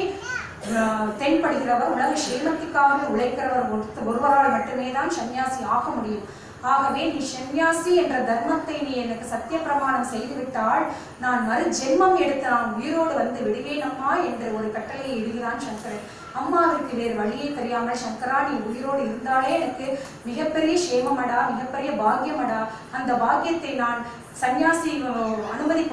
தென்படுகிறவர், உலக சேமத்துக்காகவே உழைக்கிறவர் ஒருவரால் மட்டுமே தான் சன்னியாசி ஆக முடியும். ஆகவே நீ சன்னியாசி என்ற தர்மத்தை நீ எனக்கு சத்திய பிரமாணம் செய்துவிட்டால் நான் மறுஜென்மம் எடுத்து நான் உயிரோடு வந்து விடுவேன் அம்மா என்று ஒரு கட்டளையை இடுகிறான் சங்கரன். அம்மாவிற்கு வேறு வழியே தெரியாமல், சங்கரா, நீ உயிரோடு இருந்தாலே எனக்கு மிகப்பெரிய சேமமடா, மிகப்பெரிய பாக்கியமடா, அந்த பாக்கியத்தை நான் சன்னியாசி அனுமதி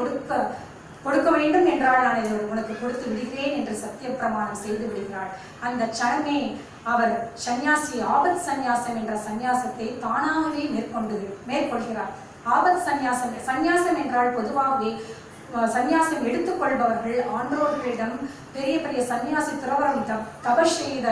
கொடுக்க வேண்டும் என்றால் நான் இதை உனக்கு கொடுத்து விடுகிறேன் என்று சத்திய பிரமாணம் செய்து விடுகிறாள். அந்த சனமே அவர் சந்நியாசி ஆபத் சந்நியாசம் என்ற சந்நியாசத்தை தானாகவே மேற்கொள்கிறார். ஆபத் சந்நியாசம் என்றால் பொதுவாகவே சந்நியாசம் எடுத்துக்கொள்பவர்கள் ஆன்றோர்களிடம் பெரிய பெரிய சந்நியாசி துறவரம் தபஸ் செய்த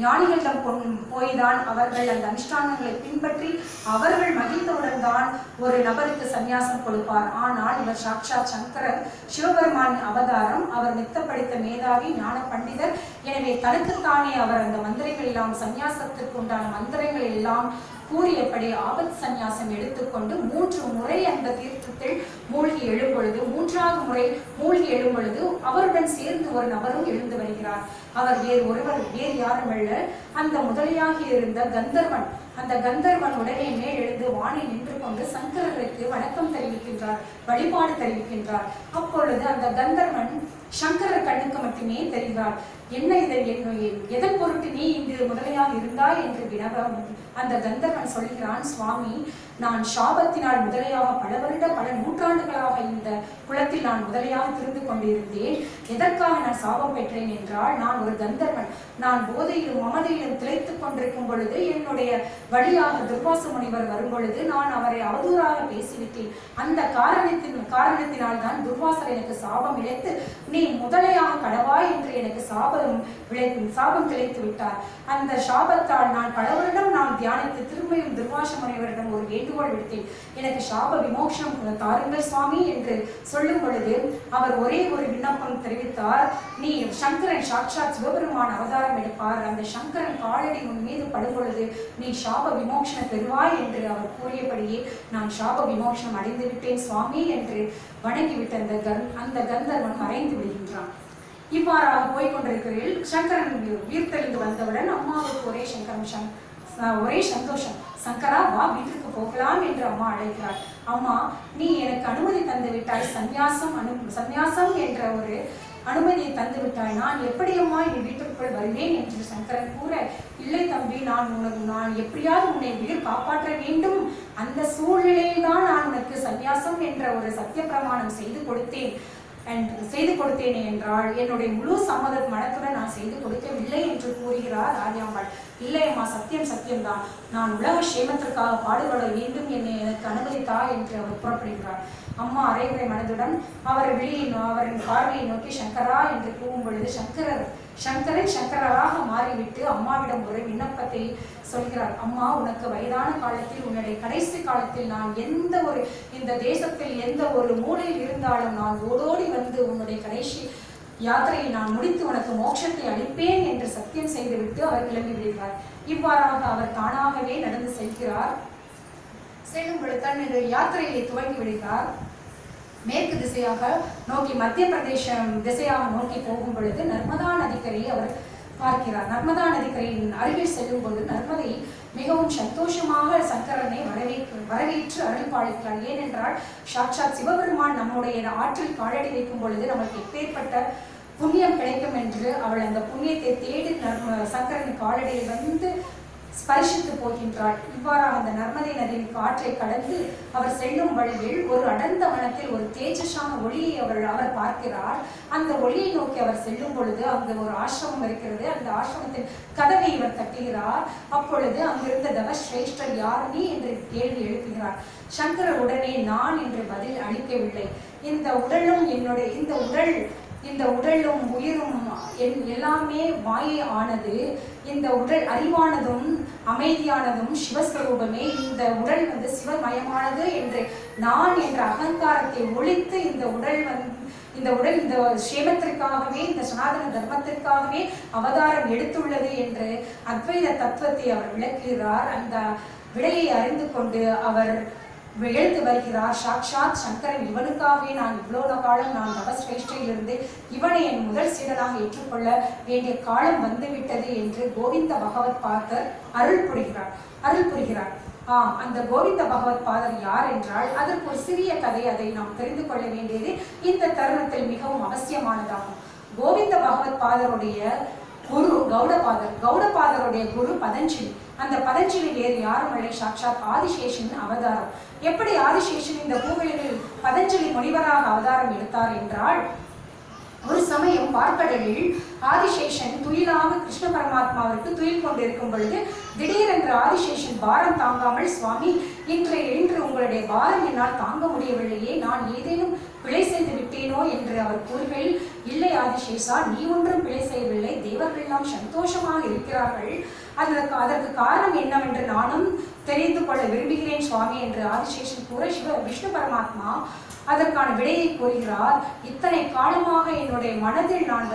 ஞானிகளிடம் போய்தான் அவர்கள் அந்த அனுஷ்டானங்களை பின்பற்றி அவர்கள் மகிழ்ந்தவுடன் தான் ஒரு நபருக்கு சந்நியாசம் கொடுப்பார். ஆனால் இவர் சாக்ஷாத் சங்கரர், சிவபெருமான் அவதாரம். அவர் நித்தப்படித்த மேதாவி, ஞான பண்டிதர். எனவே தனக்குத்தானே அவர் அந்த மந்திரங்கள் எல்லாம், சந்நியாசத்திற்கு உண்டான மந்திரங்கள் எல்லாம் கூறியபடி ஆபத் சந்நியாசம் எடுத்துக்கொண்டு 3 முறை அந்த தீர்த்தத்தில் மூழ்கி எழும்பொழுது, 3வது முறை மூழ்கி எழும்பொழுது அவருடன் சேர்ந்து ஒரு நபரும் எழுந்து வருகிறார். அவர் வேறு யாரும் அல்ல, அந்த முதலியாகி இருந்த கந்தர்வன். அந்த கந்தர்வன் உடனே மேல் எழுந்து வானில் நின்று கொண்டு சங்கரருக்கு வணக்கம் தெரிவிக்கின்றார், வழிபாடு தெரிவிக்கின்றார். அப்பொழுது அந்த கந்தர்வன் சங்கரர் கண்ணுக்கு மட்டுமே தெரிகிறார். என்ன எதன் பொருட்டு நீ இங்கு முதலையாக இருந்தாய் என்று வினவ அந்த கந்தர்வன் சொல்கிறான், சுவாமி, நான் சாபத்தினால் முதலையாக பல நூற்றாண்டுகளாக இந்த குளத்தில் நான் முதலையாக திருந்து கொண்டிருந்தேன். எதற்காக நான் சாபம் பெற்றேன் என்றால், நான் ஒரு கந்தர்வன். நான் போதையிலும் மமதையிலும் திளைத்துக் கொண்டிருக்கும் பொழுது என்னுடைய வழியாக துர்வாச முனிவர் வரும் பொழுது நான் அவரை அவதூறாக பேசிவிட்டேன். அந்த காரணத்தினால் தான் துர்வாசர் எனக்கு சாபம் இழைத்து நீ முதலையாக கடவாய் என்று எனக்கு சாபம் கிடைத்து விட்டார். அந்த சாபத்தால் நான் பல வருடம் நான் தியானித்து திரும்பியும் துர்வாச முனிவரிடம் ஒரு வேண்டுகோள் விடுத்தேன், எனக்கு சாப விமோசனம் தாருங்கள் சுவாமி என்று சொல்லும் பொழுது அவர் ஒரே ஒரு விண்ணப்பம் தெரிவித்தார். நீ சங்கரன் சாட்சாத் சிவபெருமான் அவதாரம் எடுப்பார், அந்த சங்கரன் காலடி உன் மீது படும் பொழுது நீ சாப விமோசனம் பெறுவாய் என்று அவர் கூறியபடியே நான் சாப விமோசனம் அடைந்து விட்டேன் சுவாமி என்று வணங்கிவிட்ட அந்த கந்தர்வன் மறைந்து விடுகின்றான். இவ்வாறாக போய்கொண்டிருக்கிறீர்கள். சங்கரன் உயிர்த்தெழுந்து வந்தவுடன் அம்மாவுக்கு ஒரே சந்தோஷம். சங்கரா, வா, வீட்டுக்கு போகலாம் என்று அம்மா அழைக்கிறார். அம்மா, நீ எனக்கு அனுமதி தந்து விட்டாய், சந்நியாசம் என்ற ஒரு அனுமதியை தந்து விட்டாய். நான் எப்படியம்மா என் வீட்டுக்குள் வருவேன் என்று சங்கரன் கூற, இல்லை தம்பி, நான் எப்படியாவது உன்னை உயிர் காப்பாற்ற வேண்டும். அந்த சூழ்நிலையில் தான் நான் உனக்கு சந்நியாசம் என்ற ஒரு சத்திய பிரமாணம் செய்து கொடுத்தேனே என்றால் என்னுடைய முழு சம்மத மனத்துடன் நான் செய்து கொடுக்கவில்லை என்று கூறுகிறார் ராஜாம்பாள். இல்லையம்மா, சத்தியம்தான். நான் உலக சேமத்திற்காக பாடுபட வேண்டும், எனக்கு அனுமதித்தா என்று அவர் புறப்படுகிறார். அம்மா அரைகுறை மனதுடன் அவரின் பார்வையை நோக்கி சங்கரா என்று கூவும் பொழுது சங்கரராக மாறிவிட்டு அம்மாவிடம் ஒரு விண்ணப்பத்தை சொல்கிறார். அம்மா, உனக்கு வயதான காலத்தில், உன்னுடைய கடைசி காலத்தில் நான் இந்த தேசத்தில் எந்த ஒரு மூலையில் இருந்தாலும் நான் ஓடோடி வந்து உன்னுடைய கடைசி யாத்திரையை நான் முடித்து உனக்கு மோட்சத்தை அளிப்பேன் என்று சத்தியம் செய்துவிட்டு அவர் கிளம்பி விடுகிறார். இவ்வாறாக அவர் தானாகவே நடந்து செல்கிறார். செல்லும் பொழுது தன்னுடைய யாத்திரையை துவங்கி விடுகிறார். மேற்கு திசையாக நோக்கி, மத்திய பிரதேசம் திசையாக நோக்கி போகும் பொழுது நர்மதா நதிக்கரையை அவர் பார்க்கிறார். நர்மதா நதிக்கரையின் அருகில் செல்லும் போது நர்மதை மிகவும் சந்தோஷமாக சங்கரனை வரவேற்று அருள்பாளிக்கிறார். ஏனென்றால் சாட்சாத் சிவபெருமான் நம்முடைய ஆற்றில் காலடி வைக்கும் பொழுது நமக்கு எப்பேற்பட்ட புண்ணியம் கிடைக்கும் என்று அவள் அந்த புண்ணியத்தை தேடி சங்கரனின் காலடியில் வந்து ஸ்பரிசித்து போகின்றாள். இவ்வாறாக அந்த நர்மதை நதியின் காற்றை கடந்து அவர் செல்லும் வழியில் ஒரு அடர்ந்த வனத்தில் ஒரு தேஜஸான ஒளியை அவர் பார்க்கிறார். அந்த ஒளியை நோக்கி அவர் செல்லும் பொழுது அங்கு ஒரு ஆசிரமம் இருக்கிறது. அந்த ஆசிரமத்தின் கதவை இவர் தட்டுகிறார். அப்பொழுது அங்கிருந்த தவஸ்ரேஷ்டர் யார் நீ என்று கேள்வி எழுப்புகிறார். சங்கரர் உடனே நான் என்று பதில் அளிக்கவில்லை. இந்த உடலும் உயிரும் எல்லாமே மாயை ஆனது. இந்த உடல் அறிவானதும் அமைதியானதும் சிவஸ்வரூபமே. இந்த உடல் சிவமயமானது என்று நான் என்ற அகங்காரத்தை ஒழித்து இந்த உடல் இந்த சேமத்திற்காகவே, இந்த சனாதன தர்மத்திற்காகவே அவதாரம் எடுத்துள்ளது என்று அத்வைத தத்துவத்தை அவர் விளக்குகிறார். அந்த விடையை அறிந்து கொண்டு அவர் எழுந்து வருகிறார். சாக்ஷாத் சங்கரன், இவனுக்காகவே நான் இவ்வளவு காலம் நான் தவஸ்ரேஷ்டையிலிருந்து இவனை என் முதல் சீடனாக ஏற்றுக்கொள்ள வேண்டிய காலம் வந்துவிட்டது என்று கோவிந்த பகவத் பாதர் அருள் புரிகிறார். அந்த கோவிந்த பகவத் பாதர் யார் என்றால் அதற்கு ஒரு சிறிய கதை, அதை நாம் தெரிந்து கொள்ள வேண்டியது இந்த தருணத்தில் மிகவும் அவசியமானதாகும். கோவிந்த பகவத் பாதருடைய குரு கௌடபாதருடைய குரு பதஞ்சலி. அந்த பதஞ்சலி வேறு யாரும் இல்லை, சாட்சாத் ஆதிசேஷன் அவதாரம். எப்படி ஆதிசேஷன் இந்த பூமியில் பதஞ்சலி முனிவராக அவதாரம் எடுத்தார் என்றால், ஒரு சமயம் பார்க்கடலில் ஆதிசேஷன் துயிலாக கிருஷ்ண பரமாத்மாவிற்கு துயில் கொண்டிருக்கும் பொழுது திடீரென்று ஆதிசேஷன் பாரம் தாங்காமல், சுவாமி இன்று உங்களுடைய பாரம் என்னால் தாங்க முடியவில்லையே, நான் ஏதேனும் பிழை செய்து விட்டேனோ என்று அவர் கூறுகையில், இல்லை ஆதிசேஷா, நீ ஒன்றும் பிழை செய்யவில்லை, தேவர்கள் எல்லாம் சந்தோஷமாக இருக்கிறார்கள், அதற்கு காரணம் என்னவென்று நானும் தெரிந்து கொள்ள விரும்புகிறேன் சுவாமி என்று ஆதிசேஷன் கூற, விஷ்ணு பரமாத்மா அதற்கான விடையை கூறுகிறார். இத்தனை காலமாக என்னுடைய மனதில் நான்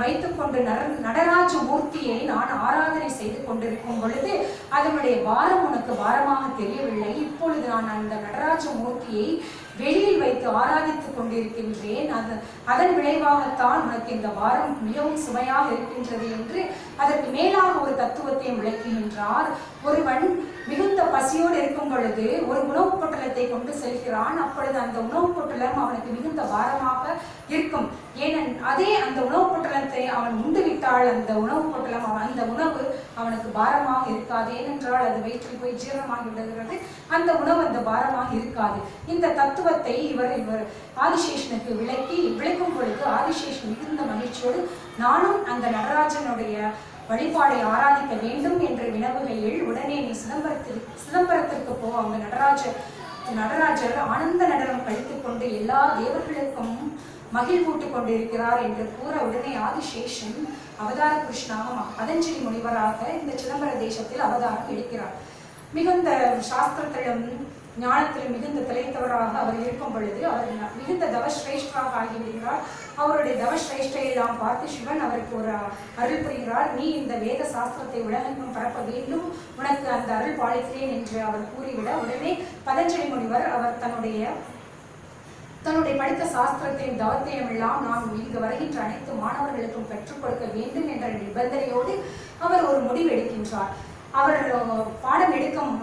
வைத்துக்கொண்டு நடராஜ மூர்த்தியை நான் ஆராதனை செய்து கொண்டிருக்கும் பொழுது அதனுடைய பாரம் உனக்கு பாரமாக தெரியவில்லை. இப்பொழுது நான் அந்த நடராஜ மூர்த்தியை வெளியில் வைத்து ஆராதித்துக் கொண்டிருக்கின்றேன். அதன் விளைவாகத்தான் உனக்கு இந்த பாரம் மிகவும் சுமையாக இருக்கின்றது என்று அதற்கு மேலாக ஒரு தத்துவத்தை விளக்குகின்றார். ஒருவன் மிகுந்த பசியோடு இருக்கும் பொழுது ஒரு உணவுப் பொட்டலத்தை கொண்டு செல்கிறான். அப்பொழுது அந்த உணவுப் பொட்டலம் அவனுக்கு மிகுந்த பாரமாக இருக்கும். அதே அந்த உணவுப் பொட்டலத்தை அவன் உண்டு விட்டால் அந்த உணவுப் பொட்டலம் அந்த உணவு அவனுக்கு பாரமாக இருக்காது. ஏனென்றால் அது வயிற்றில் போய் ஜீரணமாகி விடுகிறது. அந்த உணவு அந்த பாரமாக இருக்காது. இந்த தத்துவத்தை இவர் ஆதிசேஷனுக்கு விளக்கும் பொழுது ஆதிசேஷன் மிகுந்த மகிழ்ச்சியோடு நானும் அந்த நடராஜனுடைய வழிபாடை ஆராதிக்க வேண்டும் என்று வினவுகையில், உடனே நீ சிதம்பரத்திற்கு போ, அவங்க நடராஜர் ஆனந்த நடனம் கழித்துக் கொண்டு எல்லா தேவர்களுக்கும் மகிழ்வூட்டிக் கொண்டிருக்கிறார் என்று கூற, உடனே ஆதிசேஷன் அவதார கிருஷ்ணாக பதஞ்சலி முனிவராக இந்த சிதம்பர தேசத்தில் அவதாரம் எடுக்கிறார். மிகுந்த சாஸ்திரத்திலும் ஞானத்திலும் மிகுந்த திளைத்தவராக அவர் இருக்கும் பொழுது அவர் மிகுந்த தவஸ்ரேஷ்டராக ஆகிவிடுகிறார். அவருடைய தவஸ்ரேஷ்டையெல்லாம் பார்த்து சிவன் அவருக்கு ஒரு அருள் புரிகிறார். நீ இந்த வேத சாஸ்திரத்தை உலகெங்கும் பரப்ப வேண்டும், உனக்கு அந்த அருள் பாலிக்கிறேன் என்று அவர் கூறிவிட, உடனே பதஞ்சலி முனிவர் அவர் தன்னுடைய படித்த சாஸ்திரத்தையும் தவத்தையும் எல்லாம் நான் இங்கு வருகின்ற அனைத்து மாணவர்களுக்கும் பெற்றுக் கொடுக்க வேண்டும் என்ற நிபந்தனையோடு அவர் ஒரு முடிவு எடுக்கின்றார். அவர் பாடம் எடுக்கும்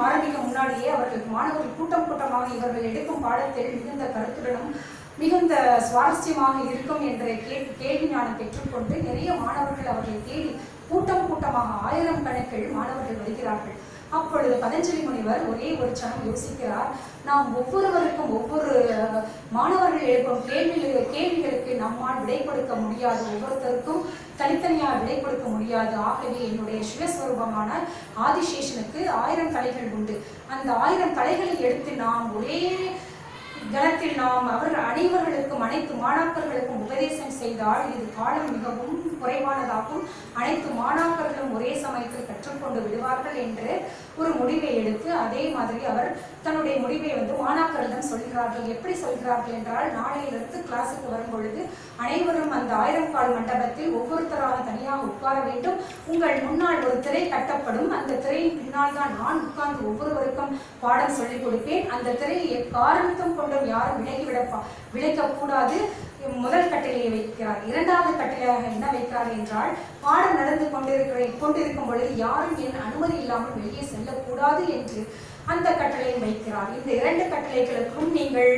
ஆரம்பிக்க முன்னாடியே அவர்களுக்கு மாணவர்கள் கூட்டமாக இவர்கள் எடுக்கும் பாடத்தில் மிகுந்த கருத்துடனும் மிகுந்த சுவாரஸ்யமாக இருக்கும் என்ற கேள்வி ஞானம் பெற்றுக்கொண்டு நிறைய மாணவர்கள் அவர்களை தேடி கூட்டமாக 1000 கணக்கில் மாணவர்கள் வருகிறார்கள். அப்பொழுது பதஞ்சலி முனிவர் ஒரே ஒரு சனம் யோசிக்கிறார். நாம் ஒவ்வொருவருக்கும் ஒவ்வொரு மாணவர்கள் எழுப்பும் கேள்விகளுக்கு நம்மால் விடை கொடுக்க முடியாது, ஒவ்வொருத்தருக்கும் தனித்தனியாக விடை கொடுக்க முடியாது. ஆகவே என்னுடைய சிவஸ்வரூபமான ஆதிசேஷனுக்கு 1000 தலைகள் உண்டு. அந்த 1000 தலைகளை எடுத்து நாம் ஒரே கணத்தில் நாம் அனைவர்களுக்கும் அனைத்து மாணாக்கர்களுக்கும் உபதேசம் செய்தால் இது காலம் மிகவும் குறைவானதாகும், அனைத்து மாணாக்கர்களும் ஒரே சமயத்தில் கற்றுக்கொண்டு விடுவார்கள் என்று ஒரு முடிவை எடுத்து, அதே மாதிரி அவர் தன்னுடைய முடிவை மாணாக்கரிடம் சொல்கிறார்கள். எப்படி சொல்கிறார்கள் என்றால், நாளையிலிருந்து கிளாஸுக்கு வரும் பொழுது அனைவரும் அந்த 1000 கால் மண்டபத்தில் ஒவ்வொருத்தராக தனியாக உட்கார வேண்டும். உங்கள் முன்னால் ஒரு திரை கட்டப்படும். அந்த திரையின் பின்னால் தான் நான் உட்கார்ந்து ஒவ்வொருவருக்கும் பாடம் சொல்லிக் கொடுப்பேன். அந்த திரையை எக்காரணத்தும் கொண்டும் யாரும் விளைக்கக்கூடாது. முதல் கட்டளையை வைக்கிறார். இரண்டாவது கட்டளையாக என்ன வைக்கிறார் என்றால், பாடம் நடந்து கொண்டிருக்கும் பொழுது யாரும் என் அனுமதி இல்லாமல் வெளியே செல்லக்கூடாது என்று அந்த கட்டளையை வைக்கிறார். இந்த 2 கட்டளைகளுக்கும் நீங்கள்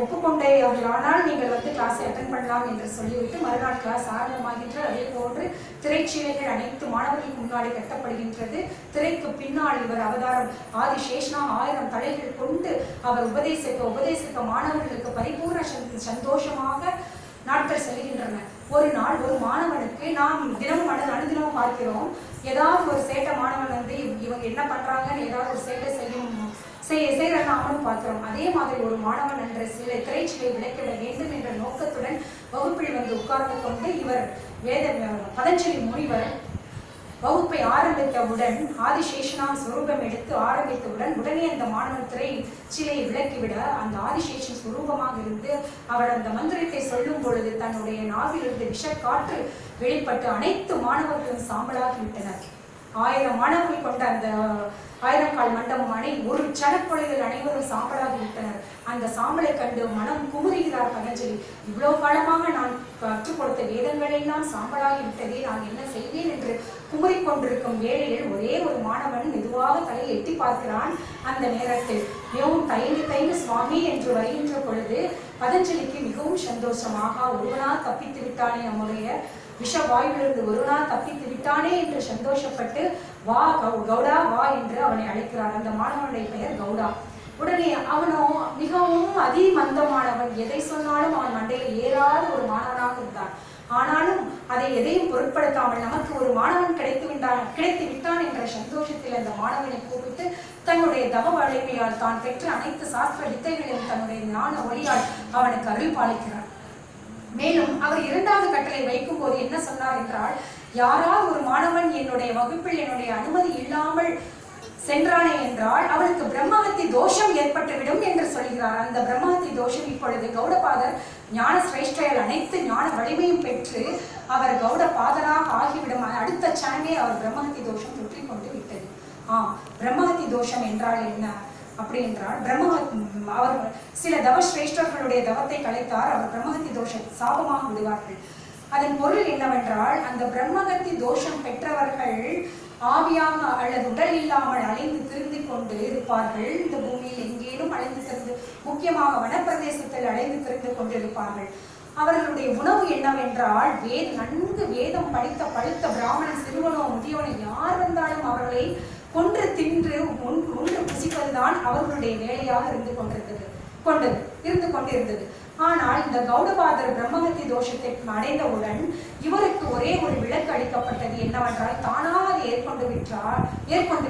ஒப்புக்கொண்டீர்களானால் நீங்கள் கிளாஸை அட்டென்ட் பண்ணலாம் என்று சொல்லிவிட்டு மறுநாள் கிளாஸ் ஆரம்பமாகின்றது. அதே போன்று திரைச்சீலைகள் அனைத்து மாணவர்களுக்கு முன்னாடி கட்டப்படுகின்றது. திரைக்கு பின்னால் இவர் அவதாரம் ஆதிசேஷனா 1000 தலைகள் கொண்டு அவர் உபதேசிக்க மாணவர்களுக்கு பரிபூர்ண சந்தோஷமாக நாட்கள் செல்கின்றன. ஒரு நாள் ஒரு மாணவனுக்கு நாம் தினமும் அனுதினமும் பார்க்கிறோம், ஏதாவது ஒரு சேட்டை மாணவன் இவங்க என்ன பண்றாங்கன்னு ஏதாவது ஒரு சேட்டை செய்யறன்னு அவனும் பார்க்கிறோம். அதே மாதிரி ஒரு மாணவன் என்ற சில திரைச்சிலை விளக்கிட வேண்டும் என்ற நோக்கத்துடன் வகுப்பில் உட்கார்ந்து கொண்டு இவர் பதஞ்சலி முனிவர் வகுப்பை ஆரம்பித்தவுடன் ஆதிசேஷனாக சுரூபம் எடுத்து ஆரம்பித்தவுடன் உடனே அந்த மாணவன் திரை சிலையை விளக்கிவிட அந்த ஆதிசேஷன் சுரூபமாக இருந்து அவர் அந்த மந்திரத்தை சொல்லும் பொழுது தன்னுடைய நாவிலிருந்து விஷக்காற்று வெளிப்பட்டு அனைத்து மாணவர்களும் சாம்பலாகி விட்டனர். 1000 மாணவர்கள் கொண்ட அந்த 1000 கால் மண்டபம் ஒரு சடப்பொழுதில் அனைவரும் சாம்பலாகி விட்டனர். அந்த சாம்பலை கண்டு மனம் குமுறுகிறார் பதஞ்சலி. இவ்வளவு காலமாக நான் கற்றுக் கொடுத்த வேதங்கள் எல்லாம் சாம்பலாகி விட்டதே, நான் என்ன செய்வேன் என்று குமுறிக்கொண்டிருக்கும் வேளையில் ஒரே ஒரு மாணவன் மெதுவாக தலையை எட்டி பார்க்கிறான். அந்த நேரத்தில் மிகவும் தயங்கு சுவாமி என்று வருகின்ற பொழுது பதஞ்சலிக்கு மிகவும் சந்தோஷமாக, ஒருவனால் தப்பித்து விட்டானே நம்முடைய விஷவாயுவிலிருந்து ஒரு நாள் தப்பித்து விட்டானே என்று சந்தோஷப்பட்டு வா கௌடா வா என்று அவனை அழைக்கிறார். அந்த மாணவனுடைய பெயர் கௌடா. உடனே அவனோ மிகவும் அதிமந்தமானவன், எதை சொன்னாலும் அவன் மண்டையில் ஏறாத ஒரு மாணவனாக இருந்தான். ஆனாலும் அதை எதையும் பொருட்படுத்தாமல் நமக்கு ஒரு மாணவன் கிடைத்து விட்டான் என்ற சந்தோஷத்தில் அந்த மாணவனை கூப்பிட்டு தன்னுடைய தவ வலிமையால் தான் பெற்ற அனைத்து சாஸ்திர வித்தைகளையும் தன்னுடைய ஞான ஒளியால் அவனுக்கு அருள் பாலிக்கிறார். மேலும் அவர் இரண்டாவது கட்டளை வைக்கும் போது என்ன சொன்னார் என்றால், யாராவது ஒரு மாணவன் என்னுடைய வகுப்பில் என்னுடைய அனுமதி இல்லாமல் சென்றானே என்றால் அவனுக்கு பிரம்மஹத்தி தோஷம் ஏற்பட்டுவிடும் என்று சொல்கிறார். அந்த பிரம்மஹத்தி தோஷம் இப்பொழுது கௌடபாதர் ஞான சிரேஷ்டையால் அனைத்து ஞான வலிமையும் பெற்று அவர் கௌடபாதராக ஆகிவிடும். அடுத்த சனமே அவர் பிரம்மஹத்தி தோஷம் தொற்றி கொண்டு விட்டது. பிரம்மஹத்தி தோஷம் என்றால் என்ன அப்படி என்றால், அவர் சில தவ சிரேஷ்டர்களுடைய தவத்தை கலைத்தார். அவர் பிரம்மஹத்தி தோஷம் சாபமாக விடுவார்கள். அதன் பொருள் என்னவென்றால், அந்த பிரம்மஹத்தி தோஷம் பெற்றவர்கள் ஆவியாக அல்லது உடல் இல்லாமல் அலைந்து திரிந்து கொண்டு இருப்பார்கள். இந்த பூமியில் எங்கேனும் அலைந்து திரிந்து, முக்கியமாக வனப்பிரதேசத்தில் அலைந்து திரிந்து கொண்டிருப்பார்கள். அவர்களுடைய உணவு என்னவென்றால், நன்கு வேதம் பழுத்த பிராமணன், சிறுவனோ முதியோனோ யார் வந்தாலும் அவர்களை கொன்று தின்று உண்டு புசிப்பதுதான் அவர்களுடைய வேலையாக இருந்து கொண்டிருந்தது. ஆனால் இந்த கௌடபாதர் பிரம்மஹத்தி தோஷத்தை அடைந்தவுடன் இவருக்கு ஒரே ஒரு விளக்கு அளிக்கப்பட்டது. என்னவென்றால், தானாக அதை ஏற்கொண்டு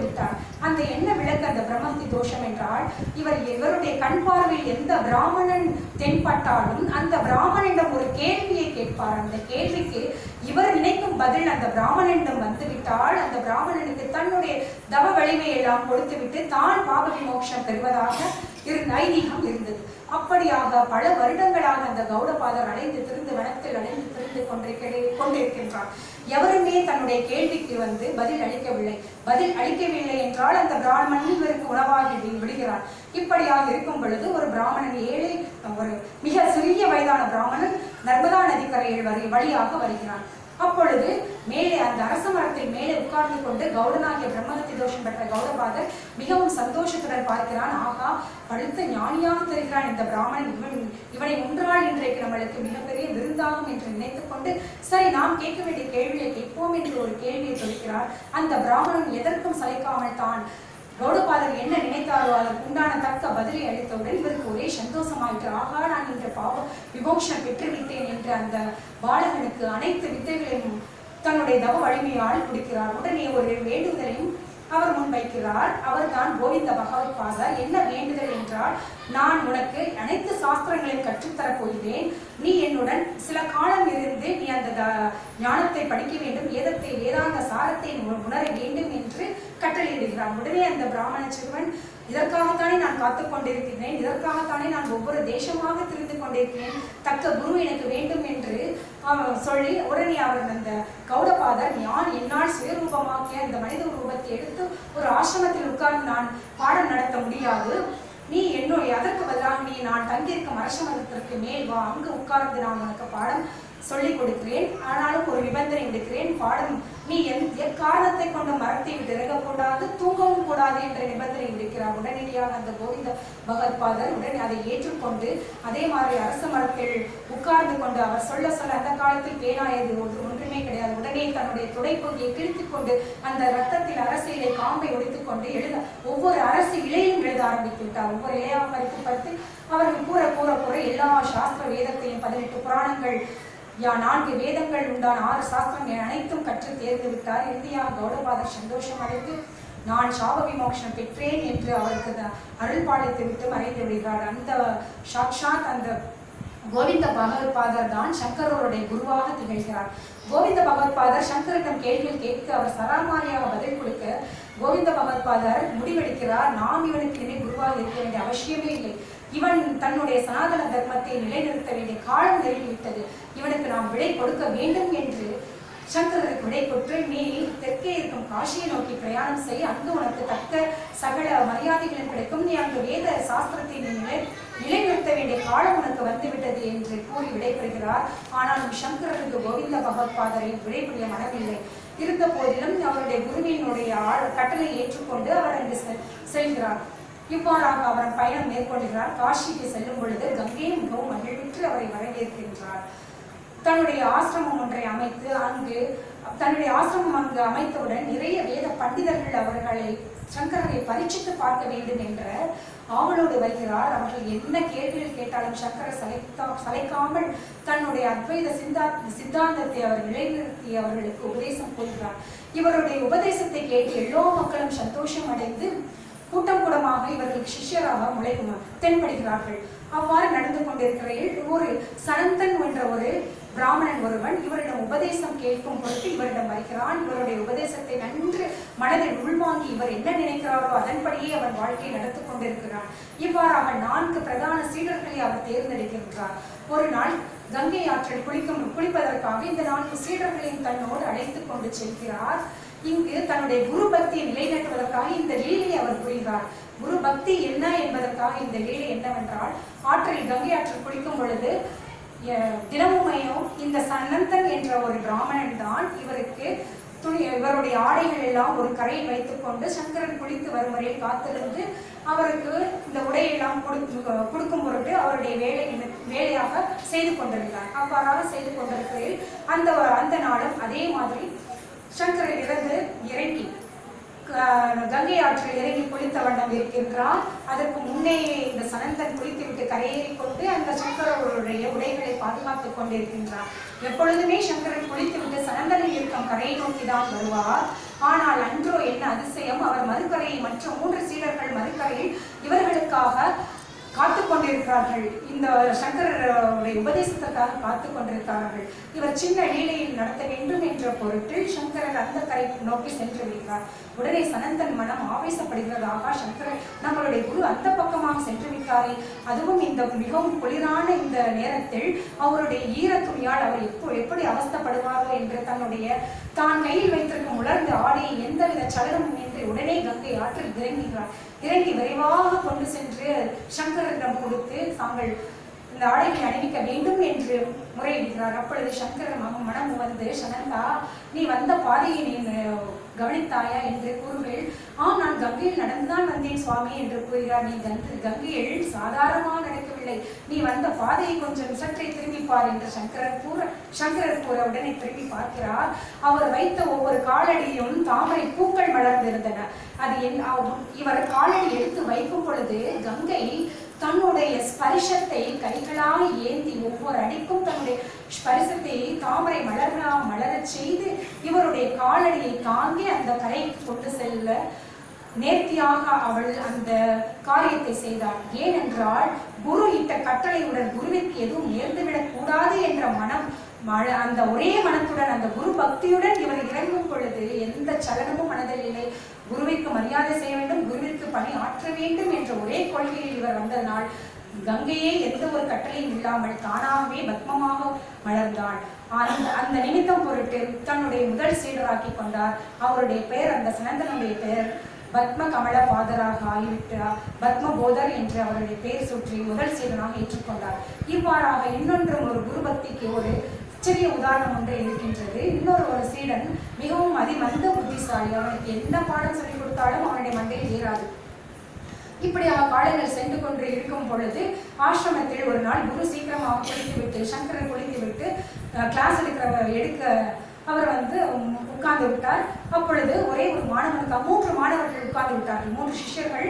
விட்டார். அந்த என்ன விளக்கு அந்த பிரம்மஹத்தி தோஷம் என்றால், இவருடைய கண் பார்வையில் எந்த பிராமணன் தென்பட்டாலும் அந்த பிராமணனிடம் ஒரு கேள்வியை கேட்பார். அந்த கேள்விக்கு இவர் நினைக்கும் பதில் அந்த பிராமணனிடம் வந்துவிட்டால் அந்த பிராமணனுக்கு தன்னுடைய தவ வலிமையை எல்லாம் கொடுத்துவிட்டு தான் பாப விமோட்சம் பெறுவதாக ஐதீகம் இருந்தது. அப்படியாக பல வருடங்களாக அந்த கௌடபாதர் அலைந்து திரிந்து வனத்தில் அலைந்து திரிந்து கொண்டிருக்கின்றார். எவருமே தன்னுடைய கேள்விக்கு பதில் அளிக்கவில்லை என்றால் அந்த பிராமணன் இவருக்கு உணவாகி விடுகிறார். இப்படியாக இருக்கும் பொழுது ஒரு பிராமணன், ஒரு மிக சிறிய வயதான பிராமணன் நர்மதா நதிக்கரையில் வழியாக வருகிறான். அப்பொழுது மேலே அந்த அரச மரத்தில் மேலே உட்கார்ந்து கொண்டு கௌடனாகிய பிரம்மஹத்தி தோஷம் பெற்ற கௌடபாதர் மிகவும் சந்தோஷத்துடன் பார்க்கிறான். ஆகா, பழுத்த ஞானியாக தெரிகிறான் இந்த பிராமணன், இவனை ஒன்றால் இன்றைக்கு நம்மளுக்கு மிகப்பெரிய விருந்தாகும் என்று நினைத்துக் கொண்டு, சரி நாம் கேட்க வேண்டிய கேள்வியை கேட்போம் என்று ஒரு கேள்வியை தொடுக்கிறார். அந்த பிராமணன் எதற்கும் சளைக்காமல் தான் கௌடபாதர் என்ன நினைத்தாரோ அதற்கு உண்டான தக்க பதிலை அளித்தவுடன் இவருக்கு ஒரே சந்தோஷமாயிற்று. ஆகா, நான் இன்று பாவ விமோட்சம் பெற்றுவிட்டேன் என்று அந்த பாலகனுக்கு அனைத்து வித்தைகளையும் தன்னுடைய தவ வலிமையால் கொடுக்கிறார். உடனே ஒரு வேண்டுதலையும் அவர் முன்வைக்கிறார். அவர் தான் கோவிந்த பகவத்பாதர். என்ன வேண்டுதல் என்றால், நான் உனக்கு அனைத்து சாஸ்திரங்களையும் கற்றுத்தரப் போகிறேன். நீ என்னுடன் சில காலம் இருந்து நீ அந்த ஞானத்தை படிக்க வேண்டும், வேதாந்த சாரத்தை உணர வேண்டும் என்று கட்டளையிடுகிறார். உடனே அந்த பிராமண சிறுவன், இதற்காகத்தானே நான் காத்துக் கொண்டிருக்கிறேன், இதற்காகத்தானே நான் ஒவ்வொரு தேசமாக திரிந்து கொண்டிருக்கிறேன், தக்க குரு எனக்கு வேண்டும் என்று சொல்லி உடனே அவர் அந்த கௌடபாதர், என்னால் சுயரூபமாக்கிய இந்த மனித ரூபத்தை எடுத்து ஒரு ஆசிரமத்தில் உட்கார்ந்து நான் பாடம் நடத்த முடியாது. நீ என்னுடைய அதற்கு பதிலாக நான் தங்கியிருக்கும் அரசமரத்திற்கு மேல் வா, அங்கு உட்கார்ந்து நான் உனக்கு பாடம் சொல்லிக் கொடுக்கிறேன். ஆனாலும் ஒரு நிபந்தனை விடுக்கிறேன், பாடம் நீ எக்காரணத்தை கொண்டு மரத்தை விட்டு இறங்கக்கூடாது, தூங்கவும் கூடாது என்ற நிபந்தனை விடுக்கிறார். உடனடியாக அந்த கோவிந்த பகவத்பாதர் உடனே அதை ஏற்றுக்கொண்டு அதே மாதிரி அரச மரத்தில் உட்கார்ந்து கொண்டு அவர் சொல்ல அந்த காலத்தில் பேனாயது ஒன்றுமே கிடையாது. உடனே தன்னுடைய துடைப்பகுதியை கிழித்துக் கொண்டு அந்த ரத்தத்தில் அரசியலை காம்பை ஒடித்துக் கொண்டு ஒவ்வொரு அரசு இலையும் எழுத ஆரம்பித்து விட்டார். ஒவ்வொரு இலையாக பறித்து அவர்கள் கூற எல்லா சாஸ்திர வேதத்தையும் 18 புராணங்கள் 4 வேதங்கள் உண்டான 6 சாஸ்திரங்கள் அனைத்தும் கற்று தேர்ந்து விட்டார். இறுதியாக கௌடபாதர் சந்தோஷம் அடைந்து நான் சாப விமோட்சம் பெற்றேன் என்று அவருக்கு அருள் பாலித்து விட்டு மறைந்து விடுகிறார். அந்த சாக்ஷாத் அந்த கோவிந்த பகவத்பாதர் தான் சங்கரருடைய குருவாக திகழ்கிறார். கோவிந்த பகவத்பாதர் சங்கரிடம் கேள்விகள் கேட்க அவர் சராமாரியாக பதில் கொடுக்க கோவிந்த பகவத்பாதர் முடிவெடுக்கிறார், நாம் இவனுக்கு இணை குருவாக இருக்க வேண்டிய அவசியமே இல்லை. இவன் தன்னுடைய சனாதன தர்மத்தை நிலைநிறுத்த வேண்டிய காலம் நெருங்கிவிட்டது. இவனுக்கு நாம் விடை கொடுக்க வேண்டும் என்று சங்கரருக்கு விடை கொற்று, நீ தெற்கே இருக்கும் காசியை நோக்கி பிரயாணம் செய்ய, அங்கு உனக்கு தக்க சகல மரியாதைகளும் கிடைக்கும். நீ அங்கு வேத சாஸ்திரத்தை நிலைநிறுத்த வேண்டிய காலம் உனக்கு வந்துவிட்டது என்று கூறி விடைபெறுகிறார். ஆனாலும் சங்கரருக்கு கோவிந்த பகவத்பாதரை விடைபெறிய மனமில்லை. இருந்த போதிலும் அவருடைய குருவினுடைய கட்டளை ஏற்றுக்கொண்டு அவர் அங்கு செல்கிறார். இவ்வாறாக அவர் பயணம் மேற்கொள்கிறார். காசிக்கு செல்லும் பொழுது கங்கை மிகவும் மகிழ்விற்று அவரை வரவேற்கின்றார். தன்னுடைய ஆசிரமம் ஒன்றை அமைத்து அங்கு அமைத்தவுடன் நிறைய வேத பண்டிதர்கள் அவர்களை சங்கரரை பரீட்சித்து பார்க்க வேண்டும் என்ற ஆவலோடு வருகிறார். அவர்கள் என்ன கேள்விகள் கேட்டாலும் சங்கரர் சளைக்காமல் தன்னுடைய அத்வைத சித்தாந்தத்தை அவர் நிலைநிறுத்தி அவர்களுக்கு உபதேசம் கூறுகிறார். இவருடைய உபதேசத்தை கேட்டு எல்லா மக்களும் சந்தோஷம் அடைந்து கூட்டம் கூடமாக இவர்களுக்கு சிஷ்யராக தென்படுகிறார்கள். அவ்வாறு நடந்து கொண்டிருக்கையில் ஒரு சனந்தன் என்ற ஒரு பிராமணன் ஒருவன் இவரிடம் உபதேசம் கேட்கும் பொருட்டு இவரிடம் வருகிறான். இவருடைய உபதேசத்தை நன்கு மனதில் உள்வாங்கி இவர் என்ன நினைக்கிறாரோ அதன்படியே அவர் வாழ்க்கையை நடத்தி கொண்டிருக்கிறார். இவ்வாறாக 4 பிரதான சீடர்களை அவர் தேர்ந்தெடுக்கின்றார். ஒரு நாள் கங்கை ஆற்றில் குளிப்பதற்காக இந்த 4 சீடர்களையும் தன்னோடு அழைத்துக் கொண்டு செல்கிறார். இங்கு தன்னுடைய குரு பக்தியை நிலைநாட்டுவதற்காக இந்த லீலையை அவர் புரிகிறார். குரு பக்தி என்ன என்பதற்காக இந்த லீலை என்னவென்றால், கங்கை ஆற்றில் குளிக்கும் பொழுது தினமுமையும் இந்த சனந்தன் என்ற ஒரு பிராமணன் தான் இவருடைய ஆடைகள் எல்லாம் ஒரு கரையில் வைத்துக் கொண்டு சங்கரன் குளித்து வரும் வரை காத்திருந்து அவருக்கு இந்த உடையெல்லாம் கொடுக்கும் பொருட்டு அவருடைய வேலையாக செய்து கொண்டிருந்தார். அவ்வாறாக செய்து கொண்டிருக்கையில் அந்த நாளும் அதே மாதிரி சங்கரன் இறங்கி கங்கை ஆற்றில் இறங்கி குளித்த வண்ணம் இருக்கின்றார். அதற்கு முன்னேயே இந்த சனந்தன் குளித்துவிட்டு கரையேறி கொண்டு அந்த சங்கரருடைய உடைகளை பாதுகாத்துக் கொண்டிருக்கின்றார். எப்பொழுதுமே சங்கரன் குளித்துவிட்டு சனந்தனில் இருக்கும் கரையை நோக்கிதான் வருவார். ஆனால் அன்றோ என்ன அதிசயம், அவர் மறுக்கரையை மற்ற 3 சீடர்கள் மறுக்கரையில் இவர்களுக்காக காத்து கொண்டிருக்கிறார்கள். இந்த சங்கரருடைய உபதேசத்திற்காக காத்து கொண்டிருக்கிறார்கள். இவர் சின்ன லீலையில் நடத்த வேண்டும் என்ற பொருட்டு சங்கரர் அந்த கரை நோக்கி சென்று விடுகிறார். உடனே சனந்தன் மனம் ஆவேசப்படுகிறதாக, சங்கரர் நம்மளுடைய குரு அந்த பக்கமாக சென்று விட்டாரே, அதுவும் இந்த மிகவும் குளிரான இந்த நேரத்தில் அவருடைய ஈரத்துணியால் அவர் எப்படி அவஸ்தப்படுவாரோ என்று தான் கையில் வைத்திருக்கும் உலர்ந்த ஆடையை எந்தவித சலனமும் இன்றி உடனே கங்கை ஆற்றில் இறங்கி விரைவாக கொண்டு சென்று சங்கரரிடம் கொடுத்து தாங்கள் இந்த ஆடைகளை அணிவிக்க வேண்டும் என்று முறையிடுகிறார். அப்பொழுது சங்கரர் மனம் வந்து, சனந்தா, நீ வந்த பாதையை நீ கவனித்தாயா என்று கூறுகள். நான் கங்கையில் நடந்துதான் வந்தேன் சுவாமி என்று கூறுகிறார். நீ கங்கையில் சாதாரணமாக நடக்கவில்லை, நீ வந்த பாதையை கொஞ்சம் சற்றே திரும்பிப்பார் என்று சங்கரர் கூற உடனே திரும்பி பார்க்கிறார். அவர் வைத்த ஒவ்வொரு காலடியும் தாமரை பூக்கள் மலர்ந்திருந்தன. இவர் காலடி எடுத்து வைக்கும் பொழுது கங்கை தன்னுடைய ஸ்பரிசத்தை கைகளால் ஏந்தி ஒவ்வொரு அடிக்கும் தன்னுடைய ஸ்பரிசத்தை தாமரை மலரச் செய்து இவருடைய காலடியை தாங்கி அந்த கரைக்கு கொண்டு செல்ல நேர்த்தியாக அவள் அந்த காரியத்தை செய்தாள். ஏனென்றால் குரு இட்ட கட்டளையுடன் குருவிற்கு எதுவும் நேர்ந்துவிடக் கூடாது என்ற அந்த ஒரே மனத்துடன் அந்த குரு பக்தியுடன் இவர் இறங்கும் பொழுது எந்த சலனமும் மனதில் இல்லை. குருவிற்கு மரியாதை செய்ய வேண்டும், குருவிற்கு பணி ஆற்ற வேண்டும் என்ற ஒரே கொள்கையில் இவர் வந்ததனால் கங்கையே எந்த ஒரு கட்டளையும் இல்லாமல் தானாகவே பத்மமாக மலர்ந்தாள். அந்த நிமித்தம் பொருட்டு தன்னுடைய முதல் சீடராக்கி கொண்டார். அவருடைய பெயர், அந்த சனந்தனுடைய பெயர் பத்ம கமல பாதராக ஆகிவிட்டார். பத்ம போதர் என்று அவருடைய பெயர் சுற்றி முதல் சீடனாக ஏற்றுக்கொண்டார். இவ்வாறாக இன்னொன்றும் ஒரு குரு பக்திக்கு ஒரு சிறிய உதாரணம் ஒன்று இருக்கின்றது. ஒரு சீடன் மிகவும் அதிமந்த புத்திசாலி. அவனுக்கு என்ன பாடம் சொல்லிக் கொடுத்தாலும் அவனுடைய மண்டையில் ஏறாது. இப்படியாக காலங்கள் சென்று கொண்டு இருக்கும் பொழுது ஆசிரமத்தில் ஒரு நாள் குரு சீக்கிரமாக குளித்துவிட்டு சங்கரன் குளித்துவிட்டு கிளாஸ் எடுக்க அவர் உட்கார்ந்து விட்டார். அப்பொழுது ஒரே ஒரு மாணவனுக்கு 3 மாணவர்கள் உட்கார்ந்து விட்டார்கள். 3 சிஷ்யர்கள்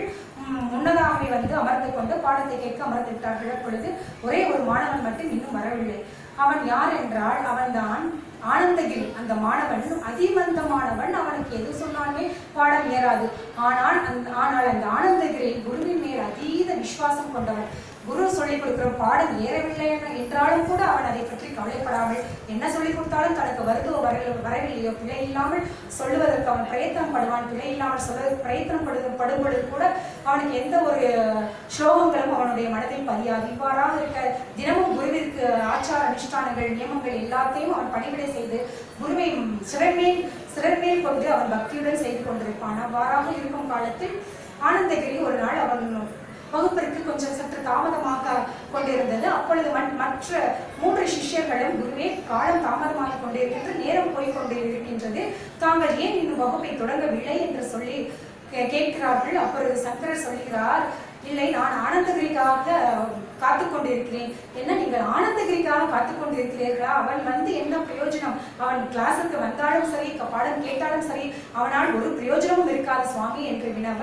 முன்னதாகவே அமர்ந்து கொண்டு பாடத்தை கேட்க அமர்ந்து விட்டார்கள். அப்பொழுது ஒரே ஒரு மாணவன் மட்டும் இன்னும் வரவில்லை. அவன் யார் என்றால் அவன்தான் ஆனந்தகிரி. அந்த மாணவன் அதிமந்தமானவன், அவனுக்கு எது சொன்னாலுமே பாடம் ஏறாது. ஆனால் அந்த ஆனந்தகிரி குருவின் மேல் அதீத விசுவாசம் கொண்டவன். குரு சொல்லிக் கொடுக்கிற பாடம் ஏறவில்லை என்றாலும் கூட அவன் அதை பற்றி கவலைப்படாமல் என்ன சொல்லிக் கொடுத்தாலும் தனக்கு வருதோ வரவில்லையோ பிழை இல்லாமல் சொல்லுவதற்கு அவன் பிரயத்தனம் படுவான். பிழை இல்லாமல் சொல்வதற்கு பிரயத்தனம் படும் பொழுது கூட அவனுக்கு எந்த ஒரு ஸ்லோகங்களும் அவனுடைய மனதில் பதியாது. இவ்வாறாக இருக்க தினமும் குருவிற்கு ஆச்சார அனுஷ்டானங்கள் நியமங்கள் எல்லாத்தையும் அவன் பணிவிடை செய்து குருவை சிறமேல் கொண்டு அவன் பக்தியுடன் செய்து கொண்டிருப்பான். அவ்வாறாக இருக்கும் காலத்தில் ஆனந்தகிரி ஒரு நாள் அவன் வகுப்பிற்கு கொஞ்சம் சற்று தாமதமாக கொண்டிருந்தது. அப்பொழுது மற்ற 3 சிஷ்யர்களும் குருவே காலம் தாமதமாக கொண்டிருக்கின்ற நேரம் போய்கொண்டிருக்கின்றது, தாங்கள் ஏன் இன்னும் வகுப்பை தொடங்கவில்லை என்று சொல்லி கேட்கிறார்கள். அப்பொழுது சங்கரர் சொல்கிறார், இல்லை, நான் ஆனந்தகிரிக்காக காத்து கொண்டிருக்கிறேன். என்ன, நீங்கள் ஆனந்தகிரிக்காக காத்து கொண்டிருக்கிறீர்களா? அவன் வந்து என்ன பிரயோஜனம்? அவன் கிளாஸுக்கு வந்தாலும் சரி, பாடம் கேட்டாலும் சரி, அவனால் ஒரு பிரயோஜனமும் இருக்காது சுவாமி என்று வினவ,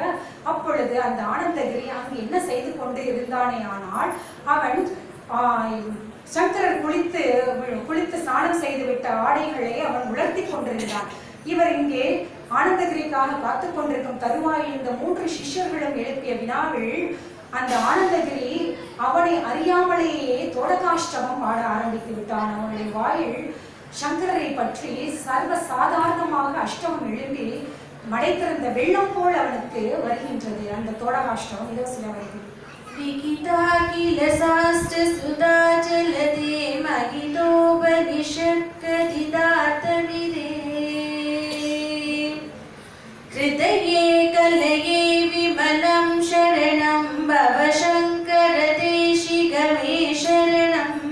அப்பொழுது அந்த ஆனந்தகிரி அங்கு என்ன செய்து கொண்டு இருந்தானே ஆனால், அவன் சங்கரர் குளித்து ஸ்நானம் செய்துவிட்ட ஆடைகளை அவன் உலர்த்தி கொண்டிருந்தான். இவர் இங்கே ஆனந்தகிரிக்காக காத்து கொண்டிருக்கும் தருவாயில் இந்த 3 சிஷ்யர்களும் எழுப்பிய வினாவில் அந்த ஆனந்தகிரி அவனை அறியாமலேயே தோடகாஷ்டமம் பாட ஆரம்பித்து விட்டான். அவனுடைய வாயில் சங்கரரை பற்றி சர்வ சாதாரணமாக அஷ்டமம் எழும்பி மடைத்திருந்த வெள்ளம் போல் அவனுக்கு வருகின்றது. அந்த தோடகாஷ்டமம் இதோ சில வரைக்கும். विकिता किल शास्त्र सुधा जलदे महितोपनिषत्कथितार्थविदे हृदये कलये विमलं शरणं भव शङ्कर देशिकमे शरणम्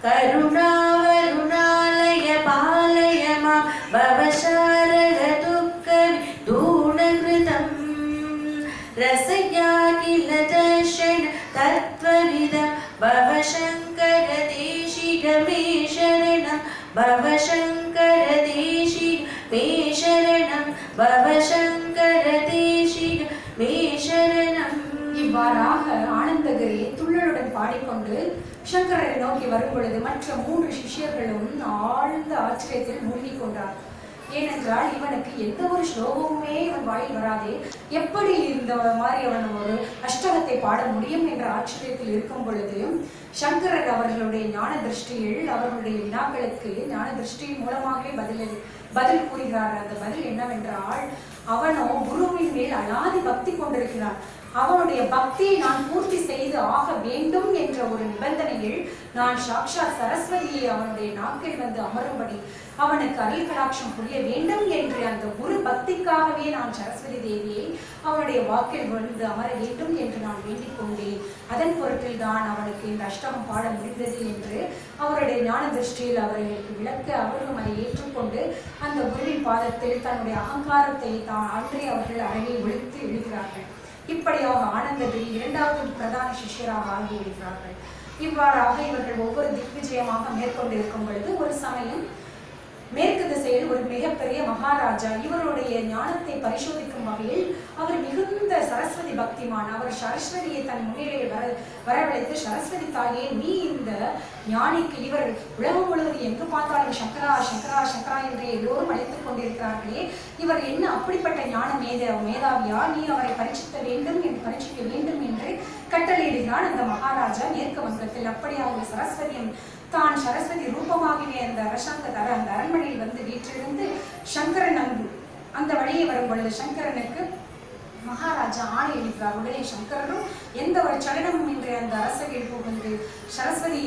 करुणावरुणालय पालय मा भव शारदुःखविदूढकृतम् रसया किल दर्शन तत्त्वविदं भव शङ्कर देशिकमे शरणं भव शङ्कर देशिकमे शरणं भव शङ्कर देशिकमे शरणं. இவ்வாறாக ஆனந்தகிரி துள்ளலுடன் பாடிக்கொண்டு சங்கரரை நோக்கி வரும் பொழுது மற்ற 3 சிஷ்யர்களும் ஆழ்ந்த ஆச்சரியத்தில் மூழ்கி கொண்டார். ஏனென்றால் இவனுக்கு எந்த ஒரு ஸ்லோகமுமே இவன் வாயில் வராதே, எப்படி இந்த மாதிரி அவன் ஒரு அஷ்டகத்தை பாட முடியும் என்ற ஆச்சரியத்தில் இருக்கும் பொழுது சங்கரர் அவர்களுடைய ஞான திருஷ்டியில் அவர்களுடைய வினாக்களுக்கு ஞான திருஷ்டியின் மூலமாகவே பதில் கூறுகிறார். அந்த பதில் என்னவென்றால், அவனோ குருவின் மேல் அலாதி பக்தி கொண்டிருக்கிறான். அவனுடைய பக்தியை நான் பூர்த்தி செய்து ஆக வேண்டும் என்ற ஒரு நிபந்தனையில் நான் சாக்ஷாத் சரஸ்வதியை அவனுடைய நாக்கில் வந்து அமரும்படி அவனுக்கு அருள் கடாட்சம் புரிய வேண்டும் என்று அந்த குரு பக்திக்காகவே நான் சரஸ்வதி தேவியை அவனுடைய வாக்கில் வந்து அமர வேண்டும் என்று நான் வேண்டிக் கொண்டேன். அதன் பொருட்டில் தான் அவனுக்கு இந்த அஷ்டமம் பாட முடிந்தது என்று அவருடைய ஞான திருஷ்டியில் அவர்களுக்கு விளக்க அவர்களும் அதை ஏற்றுக்கொண்டு அந்த குருவின் பாதத்தில் தன்னுடைய அகங்காரத்தை தான் அன்றே அவர்கள் அழகை ஒழித்து எழுகிறார்கள். இப்படியாக ஆனந்தகிரி 2வது பிரதான சிஷ்யராக ஆகிவிடுகிறார்கள். இவ்வாறாக இவர்கள் ஒவ்வொரு திக்விஜயமாக மேற்கொண்டிருக்கும் பொழுது ஒரு சமயம் மேற்கு திசையில் ஒரு மிகப்பெரிய மகாராஜா இவருடைய ஞானத்தை பரிசோதிக்கும் வகையில் அவர் மிகுந்த சரஸ்வதி பக்திமான். அவர் சரஸ்வதியை தன் முன்னிலையில் வரவழைத்து, சரஸ்வதி தாயே, நீ இந்த ஞானிக்கு, இவர் உலகம் முழுவதும் எங்கு பார்த்தாலும் சங்கரா சங்கரா சங்கரா என்று எல்லோரும் அழைத்துக் கொண்டிருக்கிறார்களே, இவர் என்ன அப்படிப்பட்ட ஞான மேதாவியா? நீ அவரை பரீட்சிக்க வேண்டும் என்று கட்டளையிடுகிறான் அந்த மகாராஜா மேற்கு வங்கத்தில். அப்படியாக சரஸ்வதியின் தான் சரஸ்வதி ரூபமாகவே அந்த அந்த அரண்மனையில் வந்து வீற்றிருந்து சங்கரன் அந்த வழியே வரும் பொழுது சங்கரனுக்கு மகாராஜா ஆணை அளிக்கிறார். உடனே சங்கரனும் எந்த ஒரு சலனமும் இன்றி அந்த அரசவையில் புகுந்து சரஸ்வதி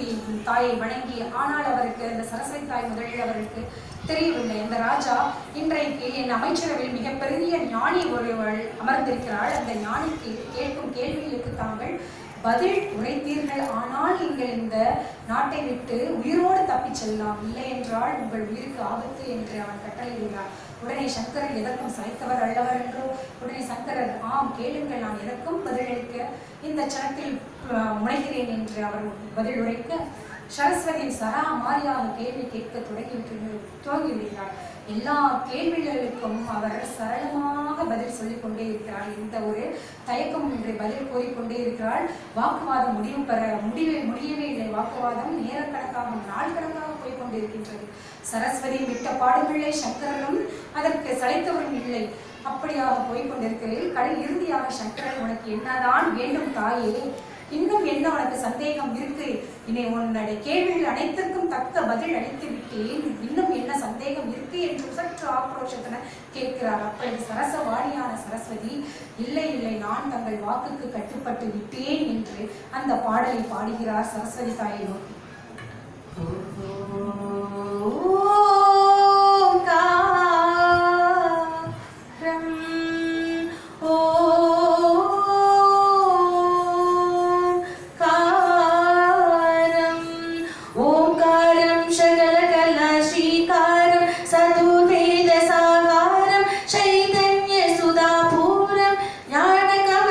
தாயை வணங்கி, ஆனால் அவருக்கு அந்த சரஸ்வதி தாய் முதலில் அவருக்கு தெரியவில்லை. அந்த ராஜா, இன்றைக்கு என் அமைச்சரவையில் மிகப்பெரிய ஞானி ஒருவள் அமர்ந்திருக்கிறாள், அந்த ஞானிக்கு கேட்கும் கேள்விகளுக்கு தாங்கள் பதில் உரைத்தீர்கள், ஆனால் நீங்கள் இந்த நாட்டை விட்டு உயிரோடு தப்பிச் செல்லலாம், இல்லை என்றால் உங்கள் உயிருக்கு ஆபத்து என்று அவன் கட்டளையிடுகிறார். உடனே சங்கரர் எதற்கும் சளைத்தவர் அல்லவர் என்றோ, உடனே சங்கரர், ஆம் கேளுங்கள், நான் எதற்கும் பதிலளிக்க இந்த சனத்தில் முனைகிறேன் என்று அவர் பதில் உரைக்க, சரஸ்வதியின் சரா மாரியாக கேள்வி கேட்க துவங்கிவிடுகிறார். எல்லா கேள்விகளுக்கும் அவர் சரளமாக பதில் சொல்லிக் கொண்டே இருக்கிறார். எந்த ஒரு தயக்கம் என்று பதில் கூறிக்கொண்டே இருக்கிறாள். வாக்குவாதம் முடியவே இல்லை. வாக்குவாதம் நேரக்கணக்காக நாள் கணக்காக போய்கொண்டிருக்கின்றது. சரஸ்வதி விட்ட பாடுகளிலே சங்கரனும் அதற்கு சளைத்தவரும் இல்லை. அப்படியாக போய்கொண்டிருக்கிறேன். இறுதியாக சங்கரன், உனக்கு என்னதான் வேண்டும் தாயே? இன்னும் என்ன உனக்கு சந்தேகம் இருக்கு? இனி உன்னுடைய கேள்விகள் அனைத்திற்கும் தக்க பதில் அளித்து விட்டேன், இன்னும் என்ன சந்தேகம் இருக்கு என்று சற்று ஆக்ரோஷத்துடன் கேட்கிறார். அப்பொழுது சரசவாணியான சரஸ்வதி, இல்லை இல்லை, நான் தங்கள் வாக்குக்கு கட்டுப்பட்டு விட்டேன் என்று அந்த பாடலை பாடுகிறார் சரஸ்வதி தாயை நோக்கி. ஞானகம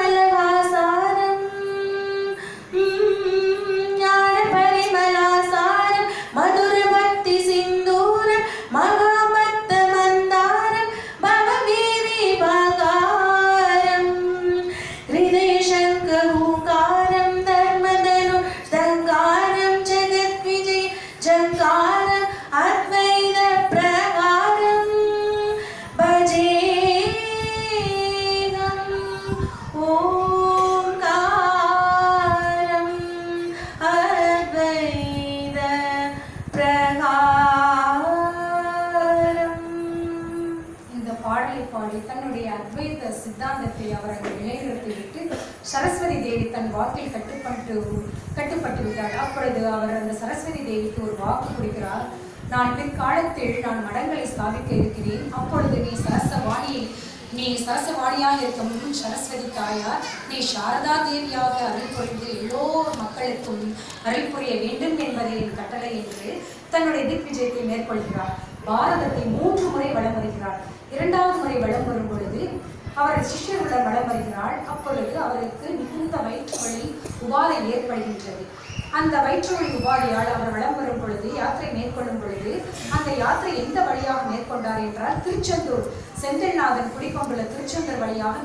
தன்னுடைய அத்வைத சித்தாந்தத்தை அவர் அங்கு நிலைநிறுத்திவிட்டு சரஸ்வதி தேவி தன் வாக்கில் கட்டுப்பட்டு விட்டார். அப்பொழுது அவர் அந்த சரஸ்வதி தேவிக்கு ஒரு வாக்கு கொடுக்கிறார். நான் பிற்காலத்தில் நான் மடங்களை ஸ்தாபிக்க இருக்கிறேன். அப்பொழுது நீ சரசவாணியாக இருக்கும் சரஸ்வதி தாயார், நீ சாரதா தேவியாக அருள் புரிந்து எல்லோர் மக்களுக்கும் அருள் புரிய வேண்டும் என்பதை என் கட்டளை என்று தன்னுடைய திக்விஜயத்தை மேற்கொள்கிறார். பாரதத்தை 3 முறை வலம் வருகிறார். 2வது முறை வலம் வரும் பொழுது அவர் சிஷ்யருடன் வலம் வருகிறாள். அப்பொழுது அவருக்கு மிகுந்த வயிற்று வலி உபாதை ஏற்படுகின்றது. அந்த வயிற்று வலி உபாதையால் அவர் வலம் வரும் பொழுது, யாத்திரை மேற்கொள்ளும் பொழுது, அந்த யாத்திரை எந்த வழியாக மேற்கொண்டார் என்றால் திருச்செந்தூர், செந்தில்நாதன் குடிக்கொண்டுள்ள திருச்செந்தூர் வழியாக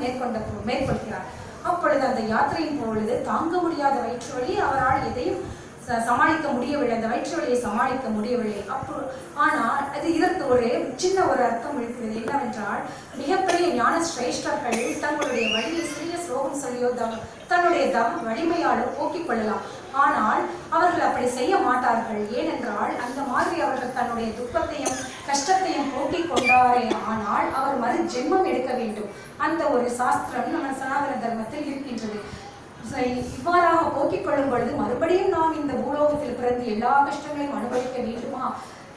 மேற்கொள்கிறார். அப்பொழுது அந்த யாத்திரையின் பொழுது தாங்க முடியாத வயிற்று வலி, அவரால் எதையும் சமாளிக்க முடியவில்லை, அந்த வயிற்று வலியை சமாளிக்க முடியவில்லை. ஆனால் இதற்கு ஒரு சின்ன ஒரு அர்த்தம் இருக்கிறது. என்னவென்றால், மிகப்பெரிய ஞான சிரேஷ்டர்கள் தங்களுடைய வழியை சிறிய ஸ்லோகம் சொல்லியோ தன்னுடைய வலிமையாலோ போக்கிக் கொள்ளலாம். ஆனால் அவர்கள் அப்படி செய்ய மாட்டார்கள். ஏனென்றால் அந்த மாதிரி அவர்கள் தன்னுடைய துக்கத்தையும் கஷ்டத்தையும் போக்கிக் கொண்டாரே ஆனால் அவர் மறு ஜென்மம் எடுக்க வேண்டும். அந்த ஒரு சாஸ்திரம் நம்ம சனாதன தர்மத்தில் இருக்கின்றது. இவ்வாறாக போக்கிக் கொள்ளும் பொழுது மறுபடியும் நாம் இந்த பூலோகத்தில் பிறந்து எல்லா கஷ்டங்களையும் அனுபவிக்க வேண்டுமா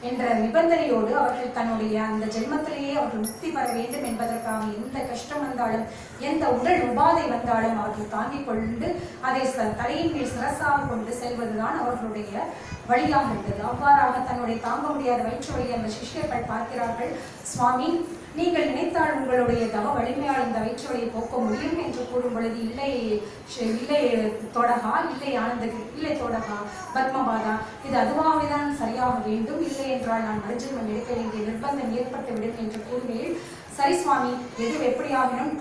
என்ற நிபந்தனையோடு அவர்கள் தன்னுடைய அந்த ஜென்மத்திலேயே அவர்கள் முக்தி பெற வேண்டும் என்பதற்காக எந்த கஷ்டம் வந்தாலும் எந்த உடல் உபாதை வந்தாலும் அவர்கள் தாங்கிக் கொண்டு அதை தலையின் மேல் சிரசாக கொண்டு செல்வதுதான் அவர்களுடைய வழியாக இருந்தது. அவ்வாறாக தன்னுடைய தாங்க முடியாத வயிற்று வழியை அந்த சிஷ்யர்கள் பார்க்கிறார்கள். சுவாமி, நீங்கள் நினைத்தால் உங்களுடைய தவ வலிமையால் இந்த வயிற்று வழியை போக்க முடியும் என்று கூறும் பொழுது, இல்லை தோடகா, இல்லை ஆனந்தகி, இல்லை தோடகா, பத்மபாதா, இது அதுவாகவேதான் சரியாக வேண்டும், இல்லை என்றால் நான் மறுஜென்மம் எடுக்க வேண்டிய நிர்பந்தம் ஏற்பட்டுவிடும் என்று கூறுகையில், சரி சுவாமி, எது எப்படியாகினும்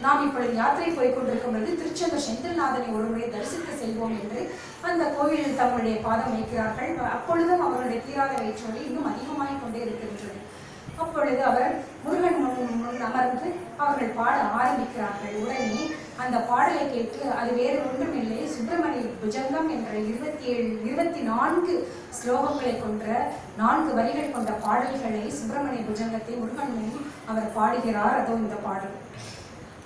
நாம் இப்பொழுது யாத்திரை போய்கொண்டிருக்கும் பொழுது திருச்செந்தூர் செந்தில்நாதனை ஒருமுறை தரிசித்து செல்வோம் என்று அந்த கோவிலில் தங்களுடைய பாதம் வைக்கிறார்கள். அப்பொழுதும் அவர்களுடைய தீராத வயிற்று வலி இன்னும் அதிகமாகிக் கொண்டே இருக்கின்றது. அப்பொழுது அவர் முருகன் முன் அமர்ந்து அவர்கள் பாட ஆரம்பிக்கிறார்கள். உடனே அந்த பாடலை கேட்டு, அது வேறு ஒன்றுமில்லை, சுப்பிரமணிய புஜங்கம் என்ற 24 ஸ்லோகங்களை கொண்ட 4 வரிகள் கொண்ட பாடல்களை, சுப்பிரமணிய புஜங்கத்தை முருகன் முன் அவர் பாடுகிறார். அதோ இந்த பாடல்.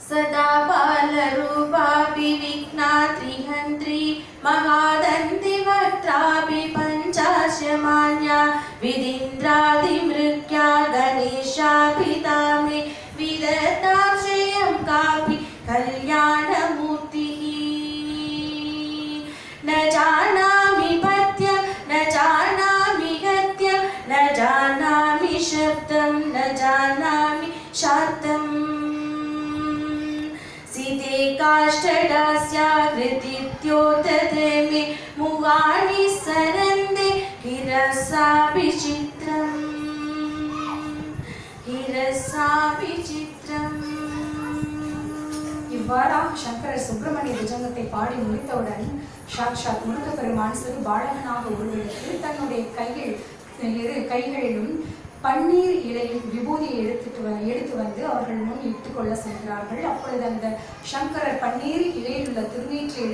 सदा बालरूपापि विघ्नात्रिहन्त्री महादन्तिवक्त्रापि पञ्चाशमान्या विदिन्द्रादिमृग्या गणेशापिता मे विदताक्षयं कापि कल्याणमूर्तिः न जानामि पथ्यं न जानामि गत्यं न जानामि शब्दं न जानामि शान्तम् सीते काष्ठदास्याकृतित्योतते मे मुगानि सरन्दे हिरसापि चित्रम् இவ்வாறாக சங்கரர் சுப்பிரமணிய புஜங்கத்தை பாடி முடித்தவுடன் சாக்ஷாத் முருகப்பெருமான் சிறு பாலகனாக உருவெடுத்து தன்னுடைய கைகளிலும் பன்னீர் இலையில் விபூதியை எடுத்து வந்து அவர்கள் முன் இட்டுக்கொள்ள செல்கிறார்கள். அப்பொழுது அந்த சங்கரர் பன்னீர் இலையில் உள்ள திருநீற்றை எடுத்து